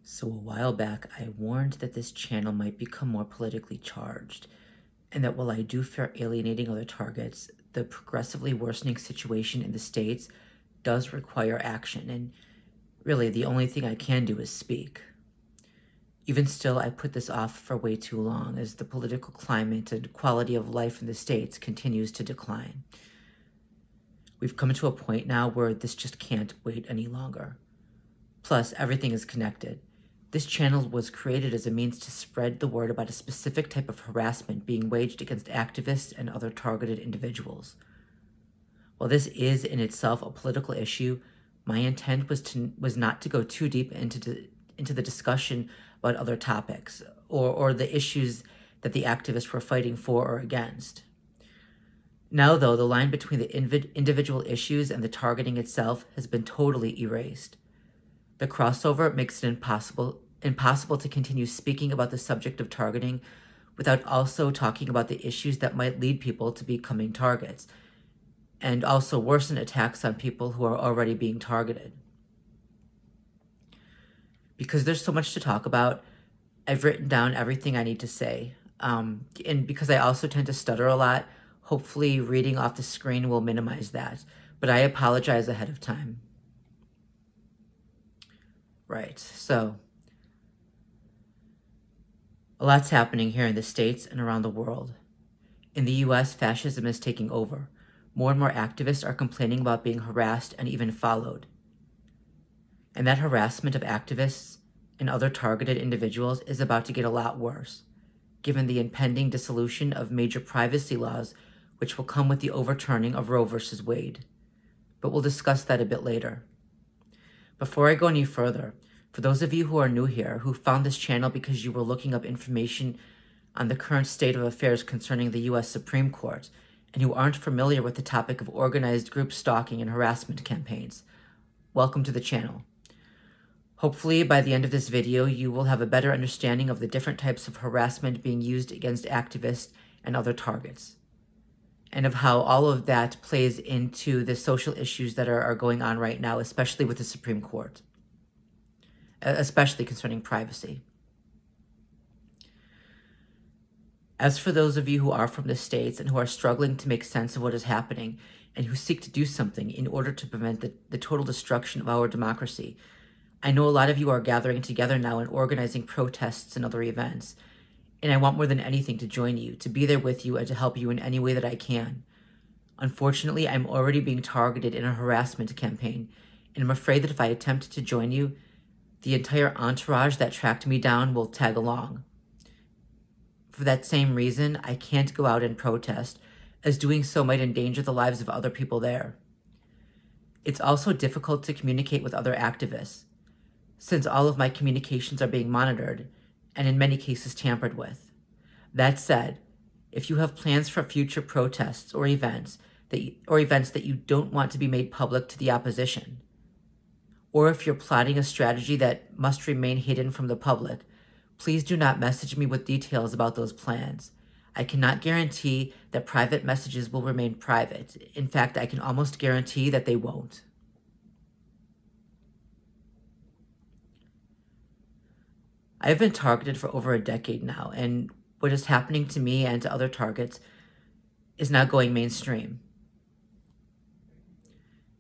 So a while back, I warned that this channel might become more politically charged, and that while I do fear alienating other targets, the progressively worsening situation in the States does require action, and really the only thing I can do is speak. Even still, I put this off for way too long as the political climate and quality of life in the States continues to decline. We've come to a point now where this just can't wait any longer. Plus, everything is connected. This channel was created as a means to spread the word about a specific type of harassment being waged against activists and other targeted individuals. While this is in itself a political issue, my intent was not to go too deep into the discussion about other topics or the issues that the activists were fighting for or against. Now, though, the line between the individual issues and the targeting itself has been totally erased. The crossover makes it impossible to continue speaking about the subject of targeting without also talking about the issues that might lead people to becoming targets, and also worsen attacks on people who are already being targeted. Because there's so much to talk about, I've written down everything I need to say. And because I also tend to stutter a lot, hopefully reading off the screen will minimize that, but I apologize ahead of time. Right, so a lot's happening here in the States and around the world. In the US, fascism is taking over. More and more activists are complaining about being harassed and even followed. And that harassment of activists and other targeted individuals is about to get a lot worse, given the impending dissolution of major privacy laws, which will come with the overturning of Roe v. Wade. But we'll discuss that a bit later. Before I go any further, for those of you who are new here, who found this channel because you were looking up information on the current state of affairs concerning the US Supreme Court, and who aren't familiar with the topic of organized group stalking and harassment campaigns, welcome to the channel. Hopefully, by the end of this video, you will have a better understanding of the different types of harassment being used against activists and other targets, and of how all of that plays into the social issues that are going on right now, especially with the Supreme Court, especially concerning privacy. As for those of you who are from the States and who are struggling to make sense of what is happening and who seek to do something in order to prevent the total destruction of our democracy, I know a lot of you are gathering together now and organizing protests and other events, and I want more than anything to join you, to be there with you, and to help you in any way that I can. Unfortunately, I'm already being targeted in a harassment campaign, and I'm afraid that if I attempt to join you, the entire entourage that tracked me down will tag along. For that same reason, I can't go out and protest, as doing so might endanger the lives of other people there. It's also difficult to communicate with other activists, since all of my communications are being monitored, and in many cases tampered with. That said, if you have plans for future protests or events that you don't want to be made public to the opposition, or if you're plotting a strategy that must remain hidden from the public, please do not message me with details about those plans. I cannot guarantee that private messages will remain private. In fact, I can almost guarantee that they won't. I have been targeted for over a decade now, and what is happening to me and to other targets is now going mainstream,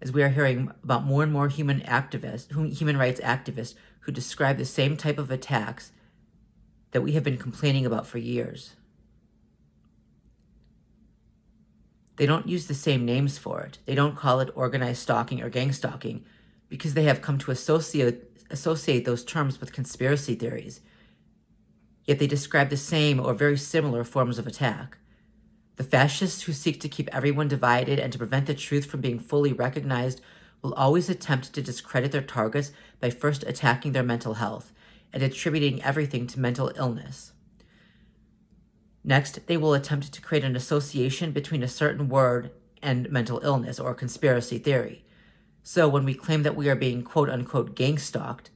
as we are hearing about more and more human rights activists who describe the same type of attacks that we have been complaining about for years. They don't use the same names for it. They don't call it organized stalking or gang stalking because they have come to associate those terms with conspiracy theories. Yet they describe the same or very similar forms of attack. The fascists who seek to keep everyone divided and to prevent the truth from being fully recognized will always attempt to discredit their targets by first attacking their mental health and attributing everything to mental illness. Next, they will attempt to create an association between a certain word and mental illness or conspiracy theory. So when we claim that we are being quote-unquote gang stalked,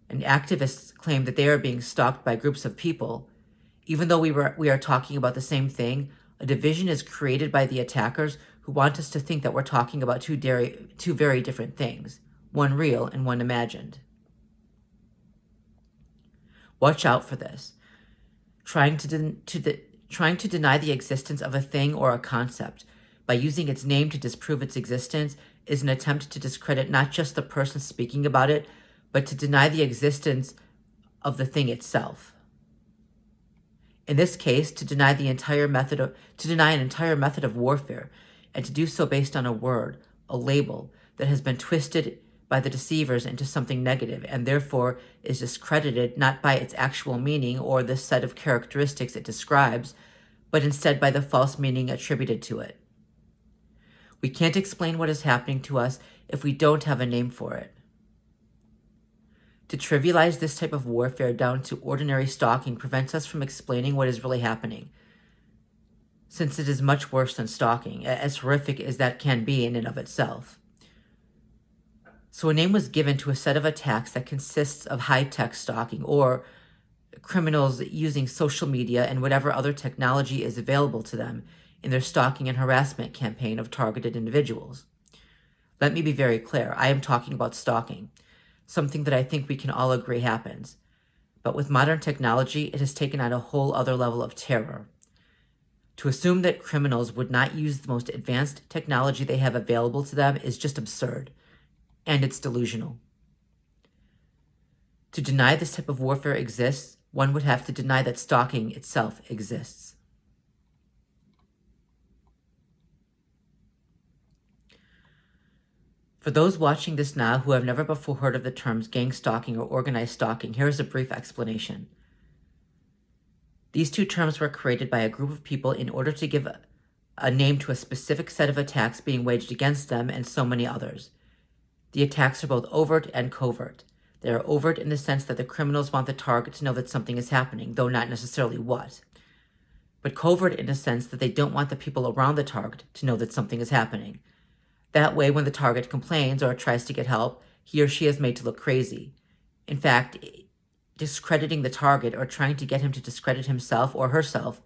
and activists claim that they are being stalked by groups of people, even though we are talking about the same thing, a division is created by the attackers who want us to think that we're talking about two very different things, one real and one imagined. Watch out for this. Trying to deny the existence of a thing or a concept by using its name to disprove its existence is an attempt to discredit not just the person speaking about it, but to deny the existence of the thing itself. In this case, to deny an entire method of warfare, and to do so based on a word, a label, that has been twisted by the deceivers into something negative, and therefore is discredited not by its actual meaning or the set of characteristics it describes, but instead by the false meaning attributed to it. We can't explain what is happening to us if we don't have a name for it. To trivialize this type of warfare down to ordinary stalking prevents us from explaining what is really happening, since it is much worse than stalking, as horrific as that can be in and of itself. So a name was given to a set of attacks that consists of high-tech stalking, or criminals using social media and whatever other technology is available to them in their stalking and harassment campaign of targeted individuals. Let me be very clear, I am talking about stalking, something that I think we can all agree happens. But with modern technology, it has taken on a whole other level of terror. To assume that criminals would not use the most advanced technology they have available to them is just absurd, and it's delusional. To deny this type of warfare exists, one would have to deny that stalking itself exists. For those watching this now who have never before heard of the terms gang stalking or organized stalking, here is a brief explanation. These two terms were created by a group of people in order to give a name to a specific set of attacks being waged against them and so many others. The attacks are both overt and covert. They are overt in the sense that the criminals want the target to know that something is happening, though not necessarily what. But covert in the sense that they don't want the people around the target to know that something is happening. That way, when the target complains or tries to get help, he or she is made to look crazy. In fact, discrediting the target or trying to get him to discredit himself or herself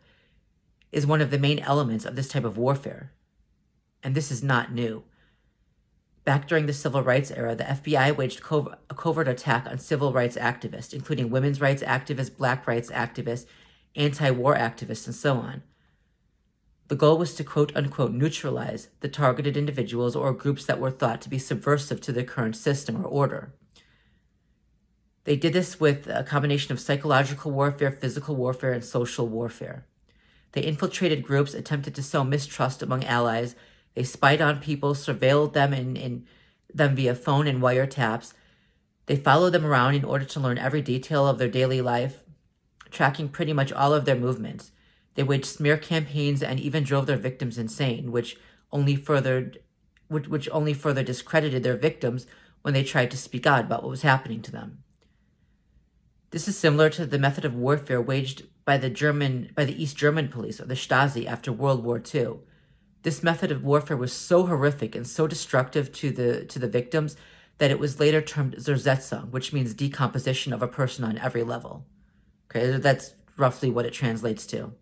is one of the main elements of this type of warfare. And this is not new. Back during the civil rights era, the FBI waged a covert attack on civil rights activists, including women's rights activists, black rights activists, anti-war activists, and so on. The goal was to quote-unquote neutralize the targeted individuals or groups that were thought to be subversive to the current system or order. They did this with a combination of psychological warfare, physical warfare, and social warfare. They infiltrated groups, attempted to sow mistrust among allies. They spied on people, surveilled them via phone and wiretaps. They followed them around in order to learn every detail of their daily life, tracking pretty much all of their movements. They waged smear campaigns and even drove their victims insane, which only further discredited their victims when they tried to speak out about what was happening to them. This is similar to the method of warfare waged by the East German police, or the Stasi, after World War II. This method of warfare was so horrific and so destructive to the victims that it was later termed Zersetzung, which means decomposition of a person on every level. Okay, that's roughly what it translates to.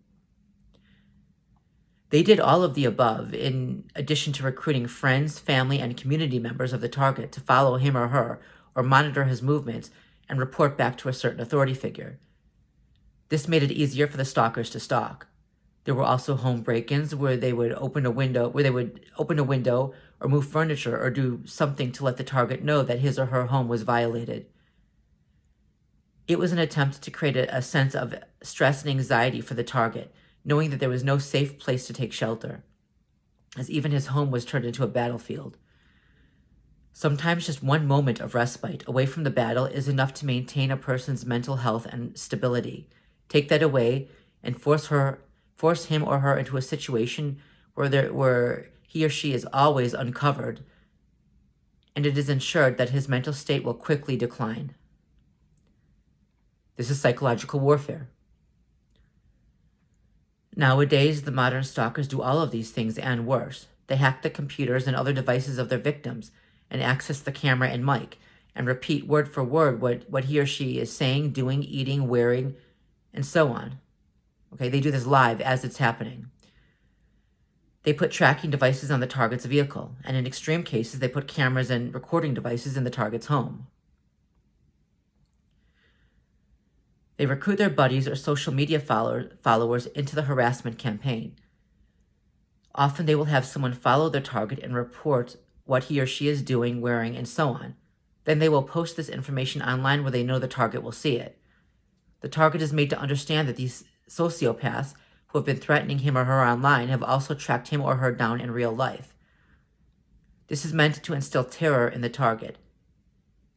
They did all of the above, in addition to recruiting friends, family, and community members of the target to follow him or her, or monitor his movements, and report back to a certain authority figure. This made it easier for the stalkers to stalk. There were also home break-ins where they would open a window or move furniture or do something to let the target know that his or her home was violated. It was an attempt to create a sense of stress and anxiety for the target, knowing that there was no safe place to take shelter, as even his home was turned into a battlefield. Sometimes just one moment of respite away from the battle is enough to maintain a person's mental health and stability. Take that away and force him or her into a situation where he or she is always uncovered, and it is ensured that his mental state will quickly decline. This is psychological warfare. Nowadays, the modern stalkers do all of these things and worse. They hack the computers and other devices of their victims and access the camera and mic and repeat word for word what he or she is saying, doing, eating, wearing, and so on. Okay, they do this live as it's happening. They put tracking devices on the target's vehicle, and in extreme cases, they put cameras and recording devices in the target's home. They recruit their buddies or social media followers into the harassment campaign. Often they will have someone follow their target and report what he or she is doing, wearing, and so on. Then they will post this information online where they know the target will see it. The target is made to understand that these sociopaths who have been threatening him or her online have also tracked him or her down in real life. This is meant to instill terror in the target,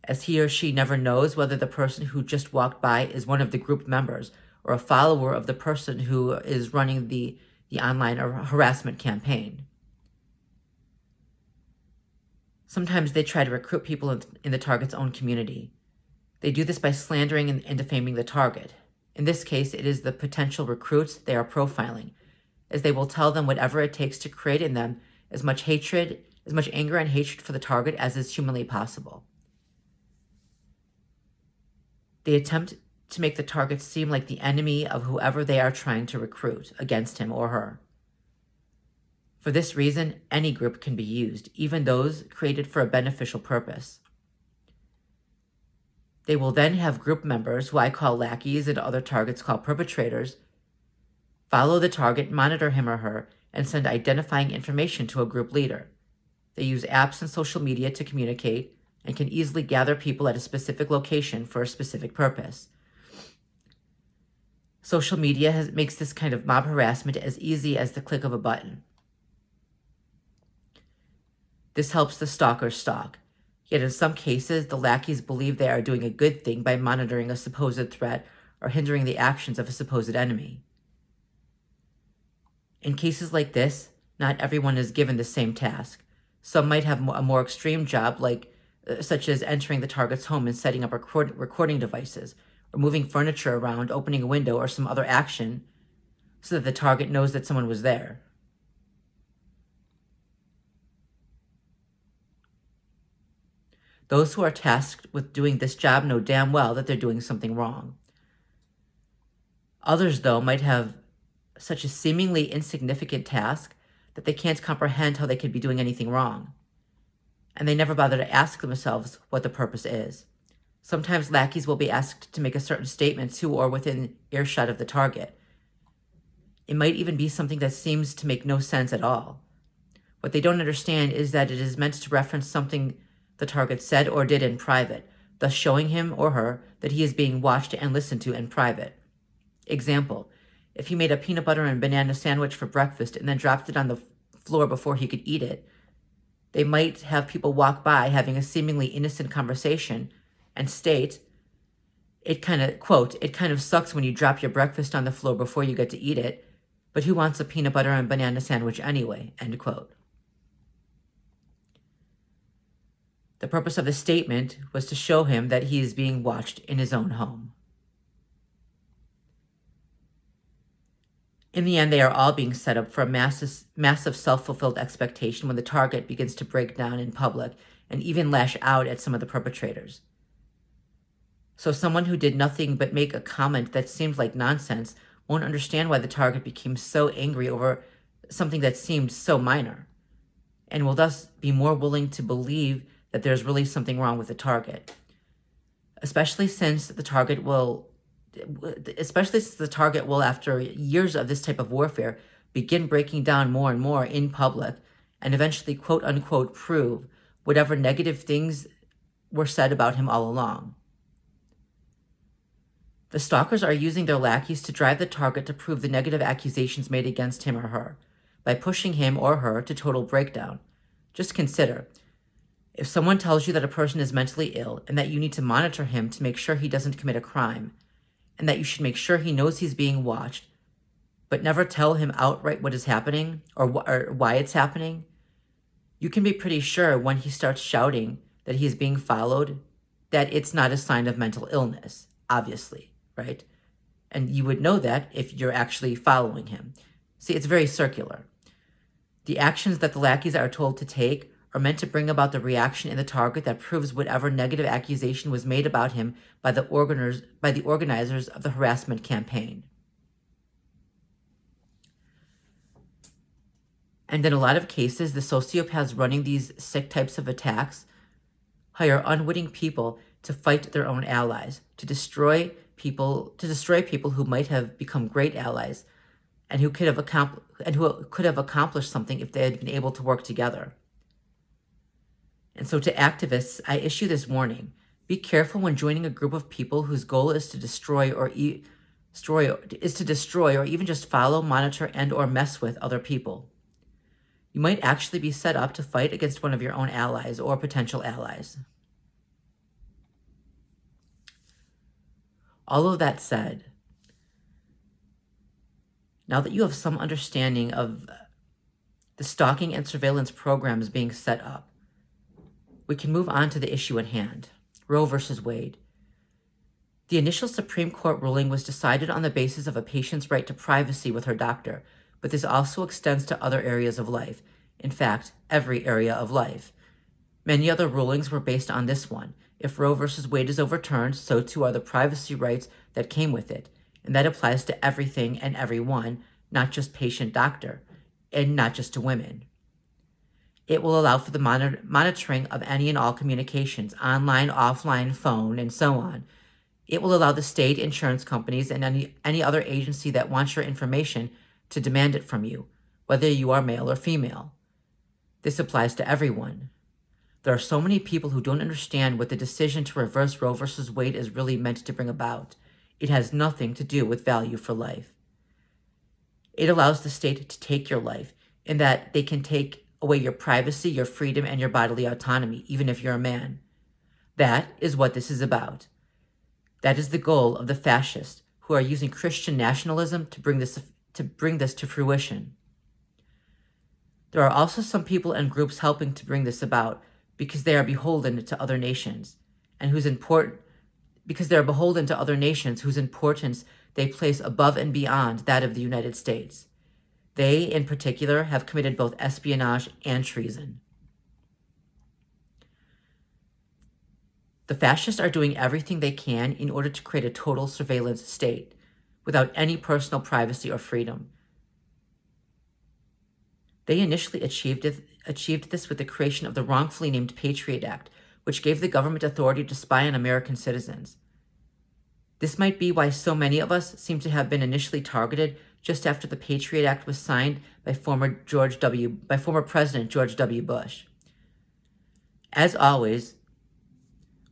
as he or she never knows whether the person who just walked by is one of the group members or a follower of the person who is running the online harassment campaign. Sometimes they try to recruit people in the target's own community. They do this by slandering and defaming the target. In this case, it is the potential recruits they are profiling, as they will tell them whatever it takes to create in them as much anger and hatred for the target as is humanly possible. They attempt to make the target seem like the enemy of whoever they are trying to recruit against him or her. For this reason, any group can be used, even those created for a beneficial purpose. They will then have group members, who I call lackeys and other targets call perpetrators, follow the target, monitor him or her, and send identifying information to a group leader. They use apps and social media to communicate and can easily gather people at a specific location for a specific purpose. Social media makes this kind of mob harassment as easy as the click of a button. This helps the stalkers stalk. Yet in some cases, the lackeys believe they are doing a good thing by monitoring a supposed threat or hindering the actions of a supposed enemy. In cases like this, not everyone is given the same task. Some might have a more extreme job, such as entering the target's home and setting up recording devices, or moving furniture around, opening a window, or some other action so that the target knows that someone was there. Those who are tasked with doing this job know damn well that they're doing something wrong. Others, though, might have such a seemingly insignificant task that they can't comprehend how they could be doing anything wrong, and they never bother to ask themselves what the purpose is. Sometimes lackeys will be asked to make a certain statement to or within earshot of the target. It might even be something that seems to make no sense at all. What they don't understand is that it is meant to reference something the target said or did in private, thus showing him or her that he is being watched and listened to in private. Example, if he made a peanut butter and banana sandwich for breakfast and then dropped it on the floor before he could eat it, they might have people walk by having a seemingly innocent conversation and state, it kind of sucks when you drop your breakfast on the floor before you get to eat it, but who wants a peanut butter and banana sandwich anyway, end quote. The purpose of the statement was to show him that he is being watched in his own home. In the end, they are all being set up for a massive self-fulfilled expectation when the target begins to break down in public and even lash out at some of the perpetrators. So someone who did nothing but make a comment that seemed like nonsense won't understand why the target became so angry over something that seemed so minor, and will thus be more willing to believe that there's really something wrong with the target, especially since the target will, after years of this type of warfare, begin breaking down more and more in public and eventually quote unquote prove whatever negative things were said about him all along. The stalkers are using their lackeys to drive the target to prove the negative accusations made against him or her by pushing him or her to total breakdown. Just consider, if someone tells you that a person is mentally ill and that you need to monitor him to make sure he doesn't commit a crime, and that you should make sure he knows he's being watched, but never tell him outright what is happening or why it's happening, you can be pretty sure when he starts shouting that he is being followed that it's not a sign of mental illness, obviously, right? And you would know that if you're actually following him. See, it's very circular. The actions that the lackeys are told to take are meant to bring about the reaction in the target that proves whatever negative accusation was made about him by the organizers of the harassment campaign. And in a lot of cases, the sociopaths running these sick types of attacks hire unwitting people to fight their own allies, to destroy people who might have become great allies and who could have accomplished something if they had been able to work together. And so to activists, I issue this warning. Be careful when joining a group of people whose goal is to destroy or even just follow, monitor, and or mess with other people. You might actually be set up to fight against one of your own allies or potential allies. All of that said, now that you have some understanding of the stalking and surveillance programs being set up, we can move on to the issue at hand, Roe versus Wade. The initial Supreme Court ruling was decided on the basis of a patient's right to privacy with her doctor, but this also extends to other areas of life. In fact, every area of life. Many other rulings were based on this one. If Roe versus Wade is overturned, so too are the privacy rights that came with it. And that applies to everything and everyone, not just patient-doctor, and not just to women. It will allow for the monitoring of any and all communications, online, offline, phone, and so on. It will allow the state, insurance companies, and any other agency that wants your information to demand it from you, whether you are male or female. This applies to everyone. There are so many people who don't understand what the decision to reverse Roe versus Wade is really meant to bring about. It has nothing to do with value for life. It allows the state to take your life, in that they can take away your privacy, your freedom, and your bodily autonomy, even if you're a man. That is what this is about. That is the goal of the fascists, who are using Christian nationalism to bring this to fruition. There are also some people and groups helping to bring this about because they are beholden to other nations, whose importance they place above and beyond that of the United States. They, in particular, have committed both espionage and treason. The fascists are doing everything they can in order to create a total surveillance state, without any personal privacy or freedom. They initially achieved this with the creation of the wrongfully named Patriot Act, which gave the government authority to spy on American citizens. This might be why so many of us seem to have been initially targeted just after the Patriot Act was signed by former President George W. Bush. As always,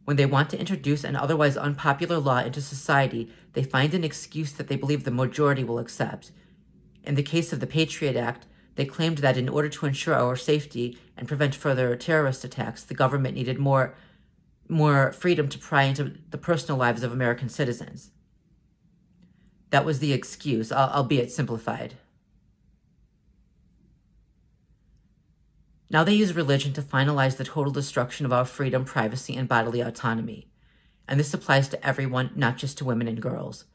when they want to introduce an otherwise unpopular law into society, they find an excuse that they believe the majority will accept. In the case of the Patriot Act, they claimed that in order to ensure our safety and prevent further terrorist attacks, the government needed more freedom to pry into the personal lives of American citizens. That was the excuse, albeit simplified. Now they use religion to finalize the total destruction of our freedom, privacy, and bodily autonomy. And this applies to everyone, not just to women and girls.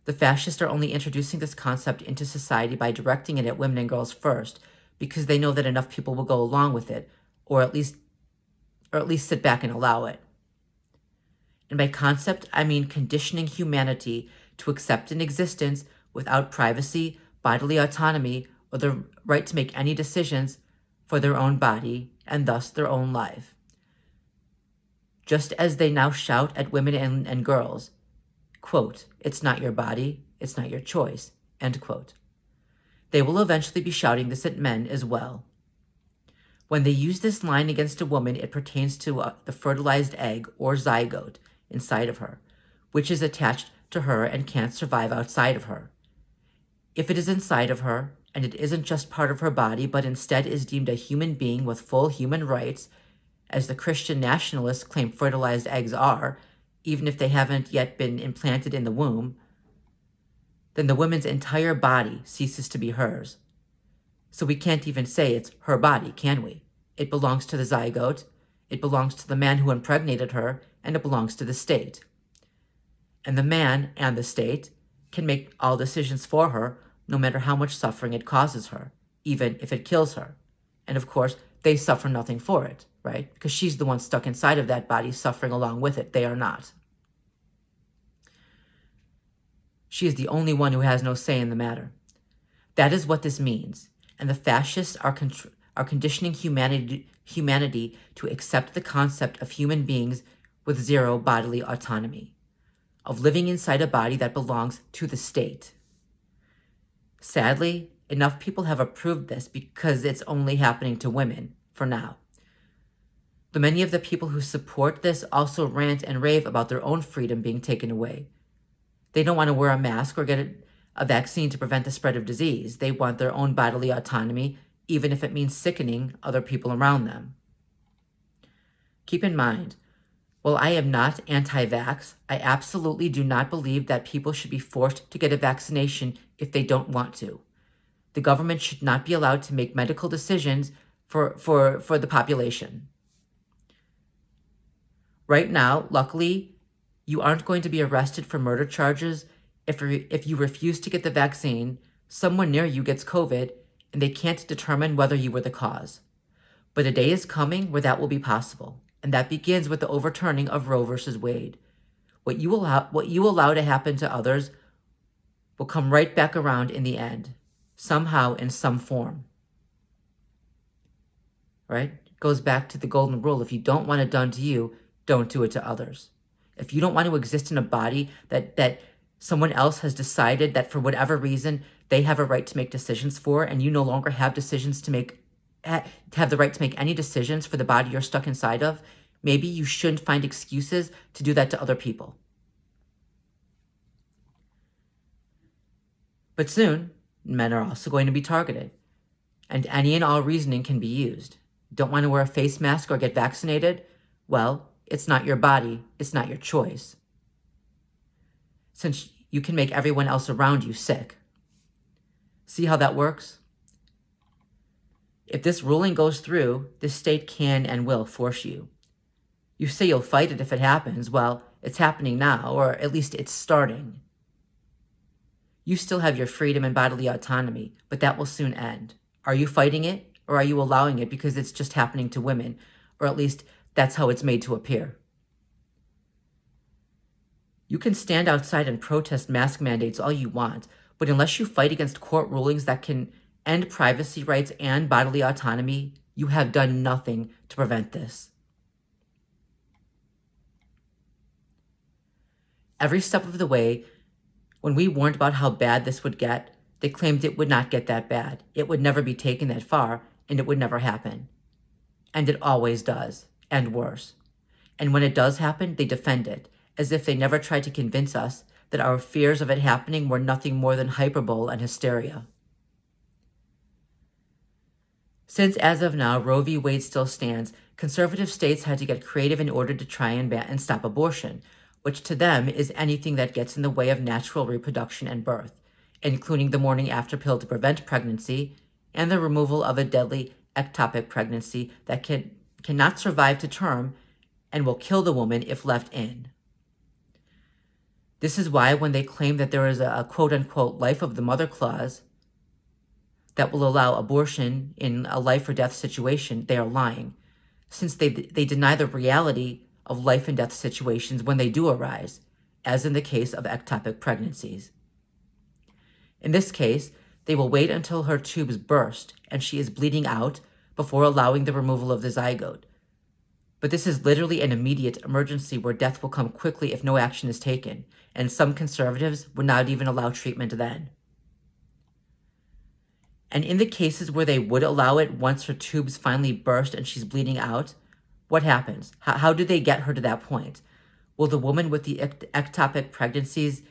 The fascists are only introducing this concept into society by directing it at women and girls first, because they know that enough people will go along with it, or at least sit back and allow it. And by concept, I mean conditioning humanity to accept an existence without privacy, bodily autonomy, or the right to make any decisions for their own body, and thus their own life. Just as they now shout at women and girls, quote, "It's not your body, it's not your choice," end quote. They will eventually be shouting this at men as well. When they use this line against a woman, it pertains to the fertilized egg or zygote inside of her, which is attached to her and can't survive outside of her. If it is inside of her, and it isn't just part of her body, but instead is deemed a human being with full human rights, as the Christian nationalists claim fertilized eggs are, even if they haven't yet been implanted in the womb, then the woman's entire body ceases to be hers. So we can't even say it's her body, can we? It belongs to the zygote, it belongs to the man who impregnated her, and it belongs to the state. And the man and the state can make all decisions for her, no matter how much suffering it causes her, even if it kills her. And of course, they suffer nothing for it, right? Because she's the one stuck inside of that body suffering along with it. They are not. She is the only one who has no say in the matter. That is what this means. And the fascists are conditioning humanity to accept the concept of human beings with zero bodily autonomy. of living inside a body that belongs to the state. Sadly, enough people have approved this because it's only happening to women, for now. But many of the people who support this also rant and rave about their own freedom being taken away. They don't want to wear a mask or get a vaccine to prevent the spread of disease. They want their own bodily autonomy, even if it means sickening other people around them. Keep in mind, while I am not anti-vax, I absolutely do not believe that people should be forced to get a vaccination if they don't want to. The government should not be allowed to make medical decisions for the population. Right now, luckily, you aren't going to be arrested for murder charges if you refuse to get the vaccine, someone near you gets COVID, and they can't determine whether you were the cause. But a day is coming where that will be possible, and that begins with the overturning of Roe versus Wade. What you allow to happen to others will come right back around in the end, somehow in some form. Right? It goes back to the golden rule. If you don't want it done to you, don't do it to others. If you don't want to exist in a body that someone else has decided that for whatever reason they have a right to make decisions for, and you no longer have decisions to make, have the right to make any decisions for the body you're stuck inside of, maybe you shouldn't find excuses to do that to other people. But soon, men are also going to be targeted, and any and all reasoning can be used. Don't want to wear a face mask or get vaccinated? Well, it's not your body, it's not your choice. Since you can make everyone else around you sick. See how that works? If this ruling goes through, the state can and will force you. You say you'll fight it if it happens. Well, it's happening now, or at least it's starting. You still have your freedom and bodily autonomy, but that will soon end. Are you fighting it, or are you allowing it because it's just happening to women, or at least that's how it's made to appear? You can stand outside and protest mask mandates all you want, but unless you fight against court rulings that can end privacy rights and bodily autonomy, you have done nothing to prevent this. Every step of the way, when we warned about how bad this would get, they claimed it would not get that bad. It would never be taken that far, and it would never happen. And it always does, and worse. And when it does happen, they defend it, as if they never tried to convince us that our fears of it happening were nothing more than hyperbole and hysteria. Since, as of now, Roe v. Wade still stands, conservative states had to get creative in order to try and ban and stop abortion, which to them is anything that gets in the way of natural reproduction and birth, including the morning after pill to prevent pregnancy and the removal of a deadly ectopic pregnancy that cannot survive to term and will kill the woman if left in. This is why when they claim that there is a quote-unquote life of the mother clause that will allow abortion in a life or death situation, they are lying, since they deny the reality of life and death situations when they do arise, as in the case of ectopic pregnancies. In this case, they will wait until her tubes burst and she is bleeding out before allowing the removal of the zygote. But this is literally an immediate emergency where death will come quickly if no action is taken, and some conservatives would not even allow treatment then. And in the cases where they would allow it once her tubes finally burst and she's bleeding out, what happens? How do they get her to that point? Will the woman with the ectopic pregnancies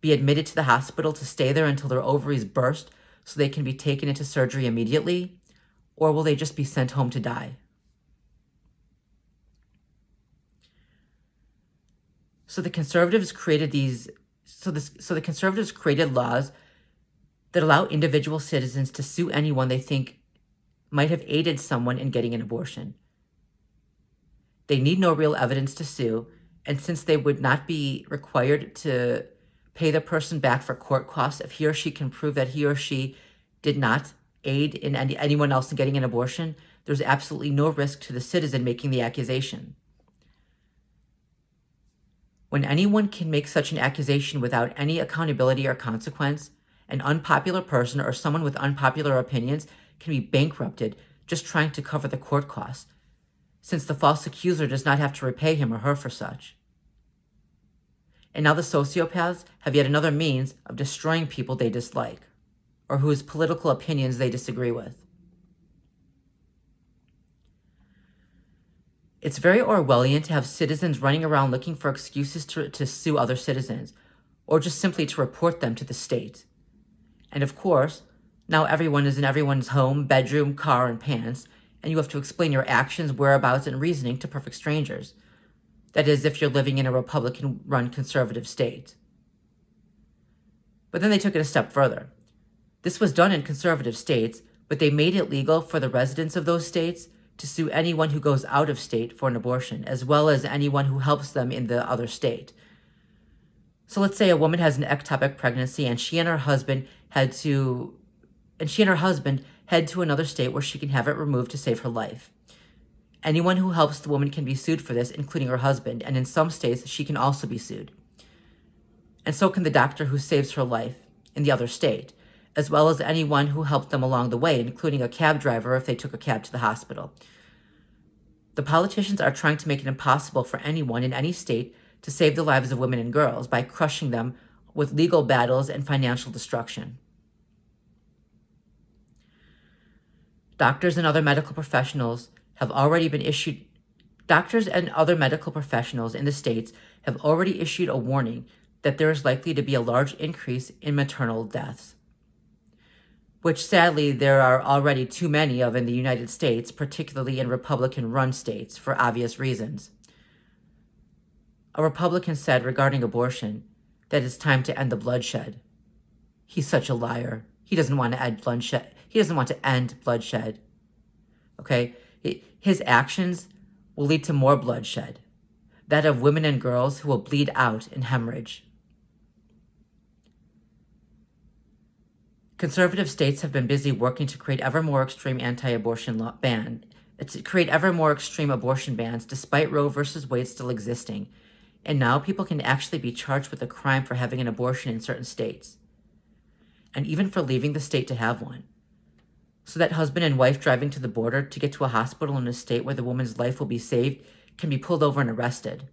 be admitted to the hospital to stay there until their ovaries burst so they can be taken into surgery immediately? Or will they just be sent home to die? So the conservatives created laws that allow individual citizens to sue anyone they think might have aided someone in getting an abortion. They need no real evidence to sue, and since they would not be required to pay the person back for court costs if he or she can prove that he or she did not aid in anyone else in getting an abortion, there's absolutely no risk to the citizen making the accusation. When anyone can make such an accusation without any accountability or consequence, an unpopular person or someone with unpopular opinions can be bankrupted just trying to cover the court costs, since the false accuser does not have to repay him or her for such. And now the sociopaths have yet another means of destroying people they dislike, or whose political opinions they disagree with. It's very Orwellian to have citizens running around looking for excuses to sue other citizens, or just simply to report them to the state. And of course, now everyone is in everyone's home, bedroom, car, and pants, and you have to explain your actions, whereabouts, and reasoning to perfect strangers. That is, if you're living in a Republican-run conservative state. But then they took it a step further. This was done in conservative states, but they made it legal for the residents of those states to sue anyone who goes out of state for an abortion, as well as anyone who helps them in the other state. So let's say a woman has an ectopic pregnancy and she and her husband head to another state where she can have it removed to save her life. Anyone who helps the woman can be sued for this, including her husband, and in some states she can also be sued. And so can the doctor who saves her life in the other state, as well as anyone who helped them along the way, including a cab driver if they took a cab to the hospital. The politicians are trying to make it impossible for anyone in any state to save the lives of women and girls by crushing them with legal battles and financial destruction. Doctors and other medical professionals in the states have already issued a warning that there is likely to be a large increase in maternal deaths, which sadly there are already too many of in the United States, particularly in Republican-run states, for obvious reasons. A Republican said regarding abortion that it's time to end the bloodshed. He's such a liar. He doesn't want to end bloodshed. He doesn't want to end bloodshed. Okay? His actions will lead to more bloodshed, that of women and girls who will bleed out and hemorrhage. Conservative states have been busy working to create ever more extreme anti-abortion abortion bans, despite Roe v. Wade still existing. And now people can actually be charged with a crime for having an abortion in certain states, and even for leaving the state to have one. So that husband and wife driving to the border to get to a hospital in a state where the woman's life will be saved can be pulled over and arrested.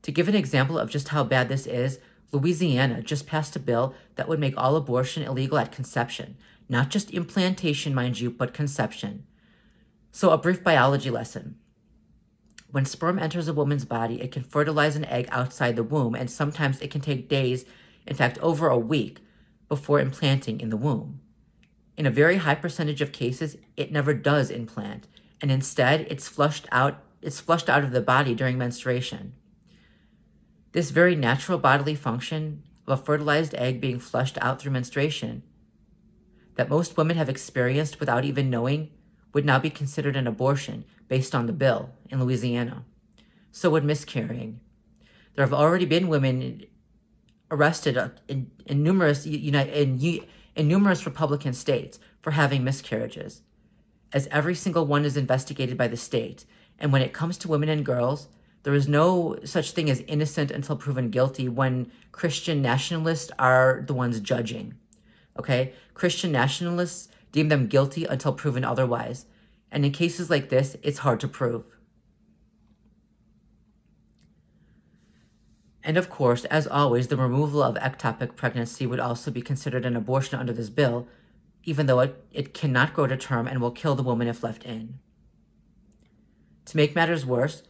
To give an example of just how bad this is, Louisiana just passed a bill that would make all abortion illegal at conception. Not just implantation, mind you, but conception. So a brief biology lesson. When sperm enters a woman's body, it can fertilize an egg outside the womb, and sometimes it can take days, in fact over a week, before implanting in the womb. In a very high percentage of cases, it never does implant, and instead it's flushed out of the body during menstruation. This very natural bodily function of a fertilized egg being flushed out through menstruation that most women have experienced without even knowing would now be considered an abortion based on the bill in Louisiana. So would miscarrying. There have already been women arrested in numerous Republican states for having miscarriages, as every single one is investigated by the state. And when it comes to women and girls, there is no such thing as innocent until proven guilty when Christian nationalists are the ones judging. Okay? Christian nationalists deem them guilty until proven otherwise. And in cases like this, it's hard to prove. And of course, as always, the removal of ectopic pregnancy would also be considered an abortion under this bill, even though it cannot grow to term and will kill the woman if left in. To make matters worse,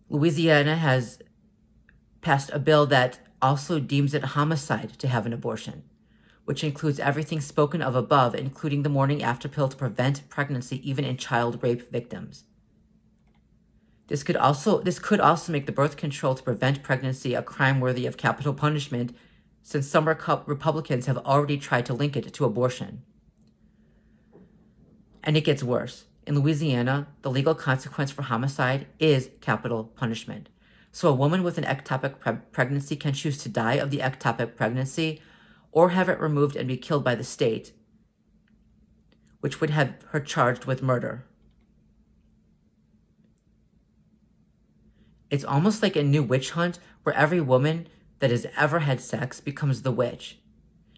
Louisiana has passed a bill that also deems it homicide to have an abortion, which includes everything spoken of above, including the morning after pill to prevent pregnancy even in child rape victims. This could also make the birth control to prevent pregnancy a crime worthy of capital punishment, since some Republicans have already tried to link it to abortion. And it gets worse. In Louisiana, the legal consequence for homicide is capital punishment. So a woman with an ectopic pregnancy can choose to die of the ectopic pregnancy or have it removed and be killed by the state, which would have her charged with murder. It's almost like a new witch hunt where every woman that has ever had sex becomes the witch.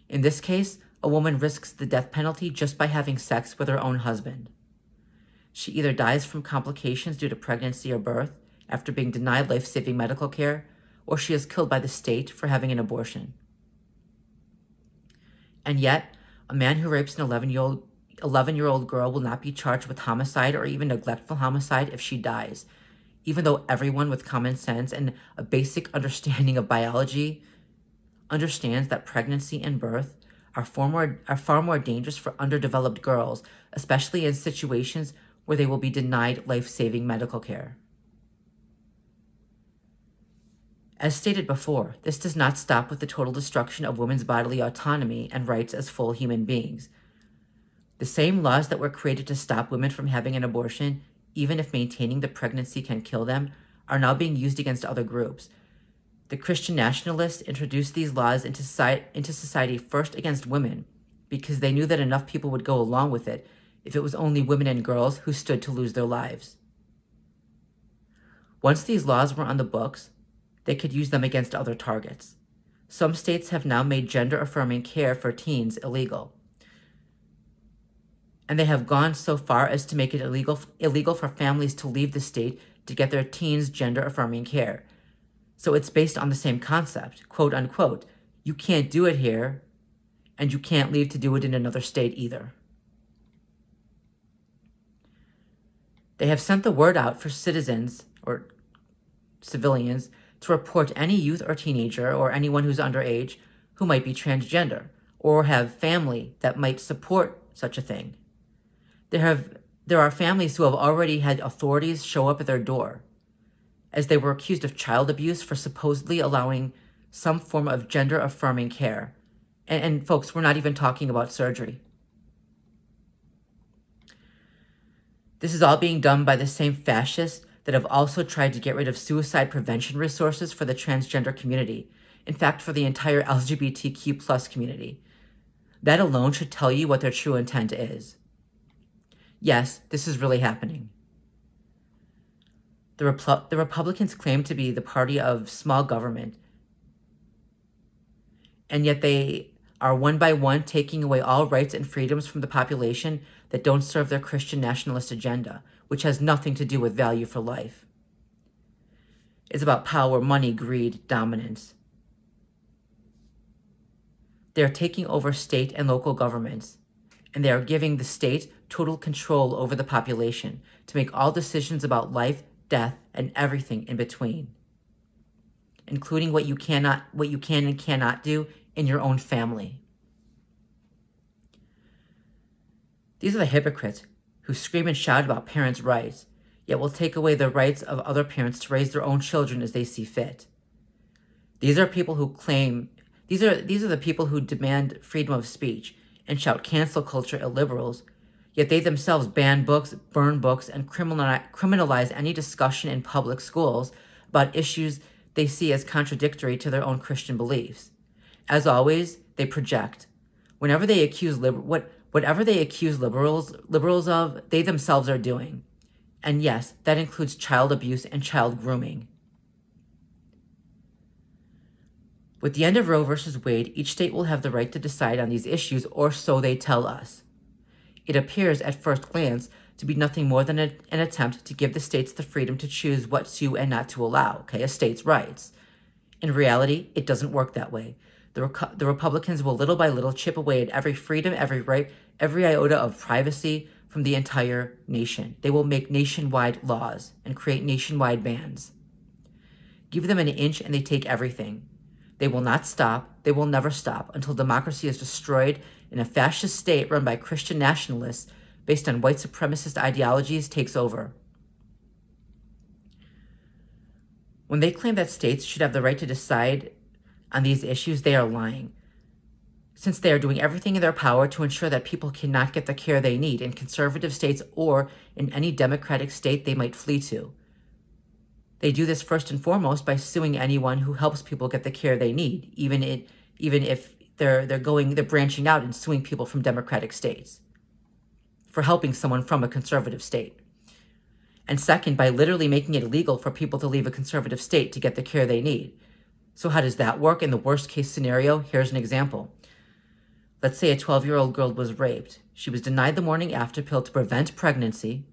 In this case, a woman risks the death penalty just by having sex with her own husband. She either dies from complications due to pregnancy or birth after being denied life-saving medical care, or she is killed by the state for having an abortion. And yet, a man who rapes an 11-year-old girl will not be charged with homicide or even neglectful homicide if she dies, even though everyone with common sense and a basic understanding of biology understands that pregnancy and birth are far more dangerous for underdeveloped girls, especially in situations where they will be denied life-saving medical care. As stated before, this does not stop with the total destruction of women's bodily autonomy and rights as full human beings. The same laws that were created to stop women from having an abortion, even if maintaining the pregnancy can kill them, are now being used against other groups. The Christian nationalists introduced these laws into society first against women because they knew that enough people would go along with it if it was only women and girls who stood to lose their lives. Once these laws were on the books, they could use them against other targets. Some states have now made gender-affirming care for teens illegal. And they have gone so far as to make it illegal for families to leave the state to get their teens gender-affirming care. So it's based on the same concept, quote unquote, you can't do it here, and you can't leave to do it in another state either. They have sent the word out for citizens, or civilians, to report any youth or teenager or anyone who's underage who might be transgender or have family that might support such a thing. There are families who have already had authorities show up at their door as they were accused of child abuse for supposedly allowing some form of gender-affirming care. And folks, we're not even talking about surgery. This is all being done by the same fascists that have also tried to get rid of suicide prevention resources for the transgender community. In fact, for the entire LGBTQ+ community. That alone should tell you what their true intent is. Yes, this is really happening. The Republicans claim to be the party of small government, and yet they are one by one taking away all rights and freedoms from the population that don't serve their Christian nationalist agenda, which has nothing to do with value for life. It's about power, money, greed, dominance. They are taking over state and local governments, and they are giving the state total control over the population to make all decisions about life, death, and everything in between, including what you can and cannot do in your own family. These are the hypocrites who scream and shout about parents' rights, yet will take away the rights of other parents to raise their own children as they see fit. These are the people who demand freedom of speech and shout cancel culture at liberals, yet they themselves ban books, burn books, and criminalize any discussion in public schools about issues they see as contradictory to their own Christian beliefs. As always, they project. Whatever they accuse liberals of, they themselves are doing. And yes, that includes child abuse and child grooming. With the end of Roe versus Wade, each state will have the right to decide on these issues, or so they tell us. It appears at first glance to be nothing more than an attempt to give the states the freedom to choose what to and not to allow, a state's rights. In reality, it doesn't work that way. The Republicans will little by little chip away at every freedom, every right, every iota of privacy from the entire nation. They will make nationwide laws and create nationwide bans. Give them an inch and they take everything. They will not stop, they will never stop until democracy is destroyed and a fascist state run by Christian nationalists based on white supremacist ideologies takes over. When they claim that states should have the right to decide on these issues, they are lying, since they are doing everything in their power to ensure that people cannot get the care they need in conservative states or in any democratic state they might flee to. They do this first and foremost by suing anyone who helps people get the care they need, even if they're branching out and suing people from democratic states for helping someone from a conservative state. And second, by literally making it illegal for people to leave a conservative state to get the care they need. So how does that work? In the worst case scenario, here's an example. Let's say a 12-year-old girl was raped. She was denied the morning after pill to prevent pregnancy,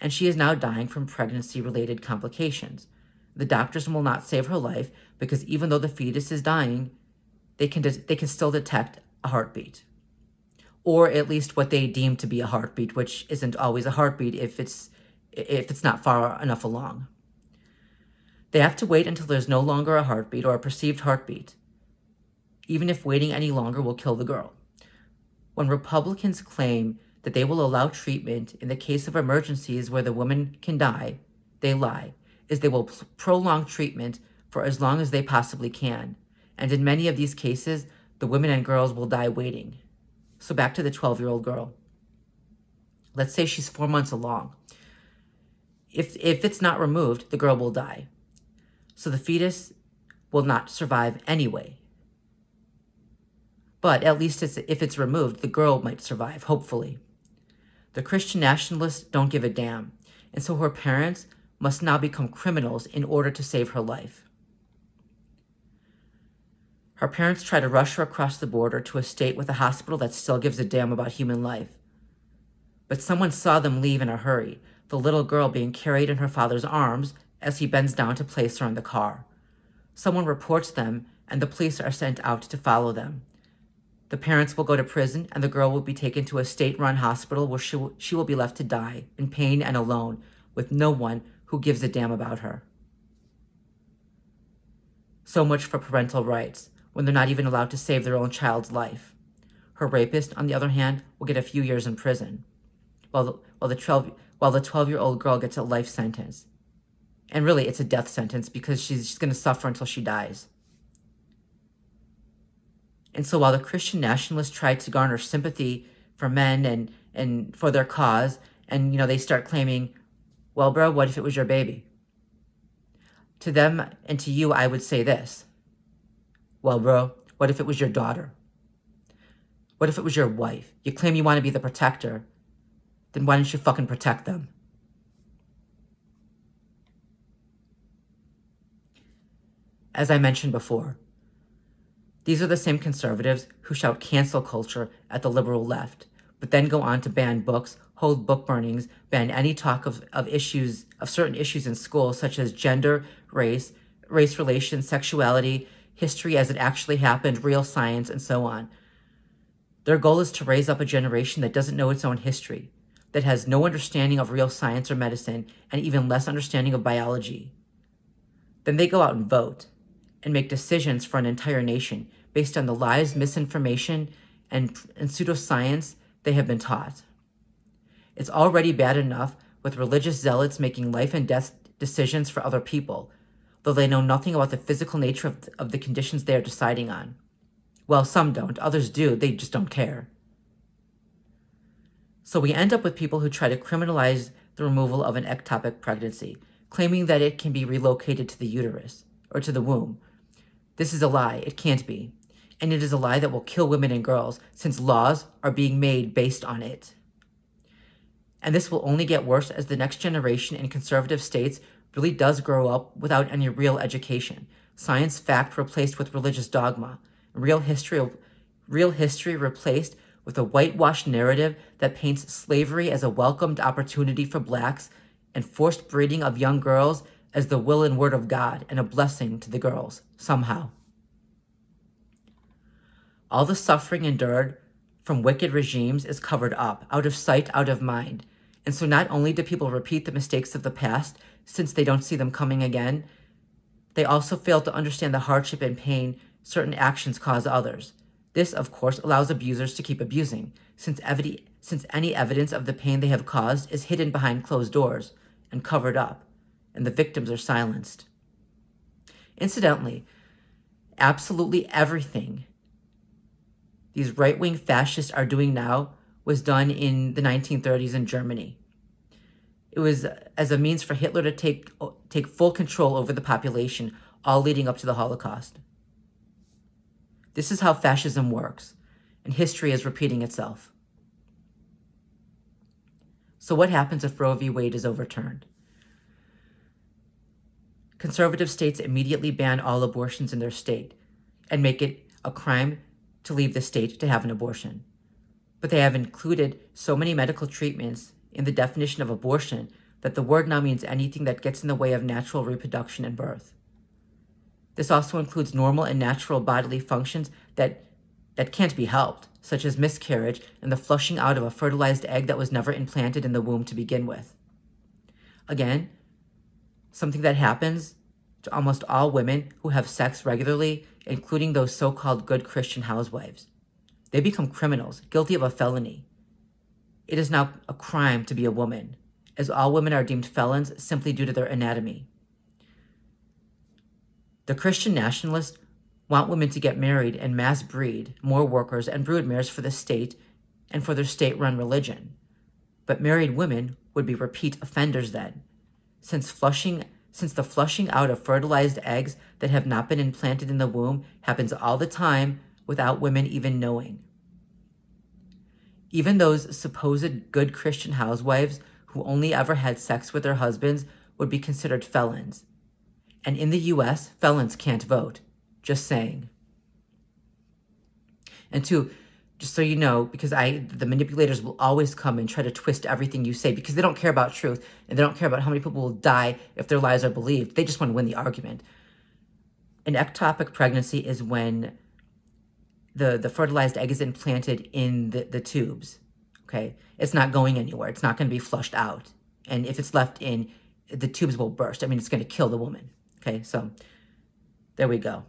and she is now dying from pregnancy-related complications. The doctors will not save her life because even though the fetus is dying, they can still detect a heartbeat, or at least what they deem to be a heartbeat, which isn't always a heartbeat if it's not far enough along. They have to wait until there's no longer a heartbeat or a perceived heartbeat, even if waiting any longer will kill the girl. When Republicans claim that they will allow treatment in the case of emergencies where the woman can die, they lie, is they will prolong treatment for as long as they possibly can. And in many of these cases, the women and girls will die waiting. So back to the 12-year-old girl. Let's say she's 4 months along. If it's not removed, the girl will die. So the fetus will not survive anyway. But at least if it's removed, the girl might survive, hopefully. The Christian nationalists don't give a damn, and so her parents must now become criminals in order to save her life. Her parents try to rush her across the border to a state with a hospital that still gives a damn about human life. But someone saw them leave in a hurry, the little girl being carried in her father's arms as he bends down to place her in the car. Someone reports them, and the police are sent out to follow them. The parents will go to prison, and the girl will be taken to a state-run hospital where she will be left to die, in pain and alone, with no one who gives a damn about her. So much for parental rights, when they're not even allowed to save their own child's life. Her rapist, on the other hand, will get a few years in prison, while the 12-year-old girl gets a life sentence. And really, it's a death sentence because she's going to suffer until she dies. And so while the Christian nationalists try to garner sympathy for men and for their cause, and they start claiming, well, bro, what if it was your baby? To them and to you, I would say this. Well, bro, what if it was your daughter? What if it was your wife? You claim you want to be the protector, then why don't you fucking protect them? As I mentioned before, these are the same conservatives who shout cancel culture at the liberal left, but then go on to ban books, hold book burnings, ban any talk of certain issues in school, such as gender, race relations, sexuality, history as it actually happened, real science, and so on. Their goal is to raise up a generation that doesn't know its own history, that has no understanding of real science or medicine, and even less understanding of biology. Then they go out and vote, and make decisions for an entire nation based on the lies, misinformation, and pseudoscience they have been taught. It's already bad enough with religious zealots making life and death decisions for other people, though they know nothing about the physical nature of the conditions they are deciding on. Well, some don't, others do, they just don't care. So we end up with people who try to criminalize the removal of an ectopic pregnancy, claiming that it can be relocated to the uterus, or to the womb. This is a lie. It can't be. And it is a lie that will kill women and girls, since laws are being made based on it. And this will only get worse as the next generation in conservative states really does grow up without any real education. Science fact replaced with religious dogma. Real history replaced with a whitewashed narrative that paints slavery as a welcomed opportunity for blacks and forced breeding of young girls as the will and word of God and a blessing to the girls, somehow. All the suffering endured from wicked regimes is covered up, out of sight, out of mind. And so not only do people repeat the mistakes of the past, since they don't see them coming again, they also fail to understand the hardship and pain certain actions cause others. This, of course, allows abusers to keep abusing, since any evidence of the pain they have caused is hidden behind closed doors and covered up, and the victims are silenced. Incidentally, absolutely everything these right-wing fascists are doing now was done in the 1930s in Germany. It was as a means for Hitler to take full control over the population, all leading up to the Holocaust. This is how fascism works, and history is repeating itself. So what happens if Roe v. Wade is overturned? Conservative states immediately ban all abortions in their state and make it a crime to leave the state to have an abortion. But they have included so many medical treatments in the definition of abortion that the word now means anything that gets in the way of natural reproduction and birth. This also includes normal and natural bodily functions that can't be helped, such as miscarriage and the flushing out of a fertilized egg that was never implanted in the womb to begin with. Again, something that happens to almost all women who have sex regularly, including those so-called good Christian housewives. They become criminals, guilty of a felony. It is now a crime to be a woman, as all women are deemed felons simply due to their anatomy. The Christian nationalists want women to get married and mass breed more workers and broodmares for the state and for their state-run religion. But married women would be repeat offenders then, since the flushing out of fertilized eggs that have not been implanted in the womb happens all the time without women even knowing. Even those supposed good Christian housewives who only ever had sex with their husbands would be considered felons. And in the US, felons can't vote. Just saying. And two, just so you know, because the manipulators will always come and try to twist everything you say because they don't care about truth and they don't care about how many people will die if their lies are believed. They just want to win the argument. An ectopic pregnancy is when the fertilized egg is implanted in the tubes, okay? It's not going anywhere. It's not going to be flushed out. And if it's left in, the tubes will burst. I mean, it's going to kill the woman, okay? So there we go.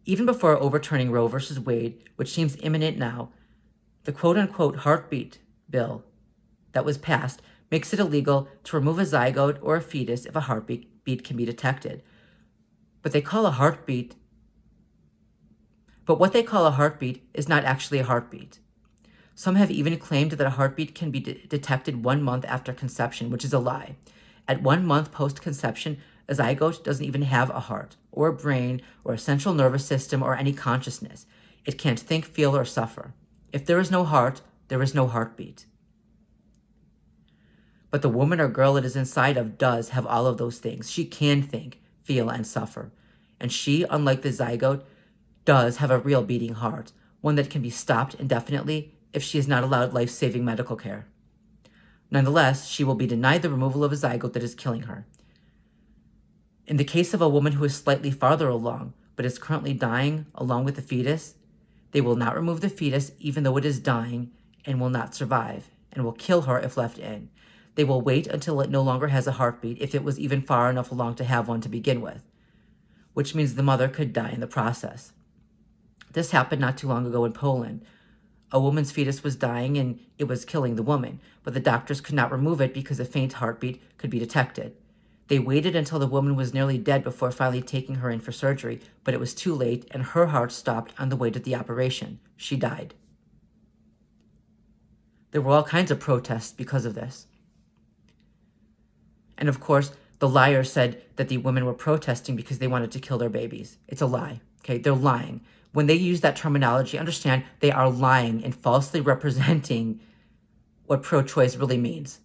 Even before overturning Roe versus Wade, which seems imminent now, the quote-unquote heartbeat bill that was passed makes it illegal to remove a zygote or a fetus if a heartbeat can be detected. But what they call a heartbeat is not actually a heartbeat. Some have even claimed that a heartbeat can be detected 1 month after conception, which is a lie. At 1 month post-conception, a zygote doesn't even have a heart, or a brain, or a central nervous system, or any consciousness. It can't think, feel, or suffer. If there is no heart, there is no heartbeat. But the woman or girl it is inside of does have all of those things. She can think, feel, and suffer. And she, unlike the zygote, does have a real beating heart, one that can be stopped indefinitely if she is not allowed life-saving medical care. Nonetheless, she will be denied the removal of a zygote that is killing her. In the case of a woman who is slightly farther along, but is currently dying along with the fetus, they will not remove the fetus even though it is dying and will not survive, and will kill her if left in. They will wait until it no longer has a heartbeat if it was even far enough along to have one to begin with, which means the mother could die in the process. This happened not too long ago in Poland. A woman's fetus was dying and it was killing the woman, but the doctors could not remove it because a faint heartbeat could be detected. They waited until the woman was nearly dead before finally taking her in for surgery, but it was too late and her heart stopped on the way to the operation. She died. There were all kinds of protests because of this. And of course, the liars said that the women were protesting because they wanted to kill their babies. It's a lie, okay? They're lying. When they use that terminology, understand they are lying and falsely representing what pro-choice really means.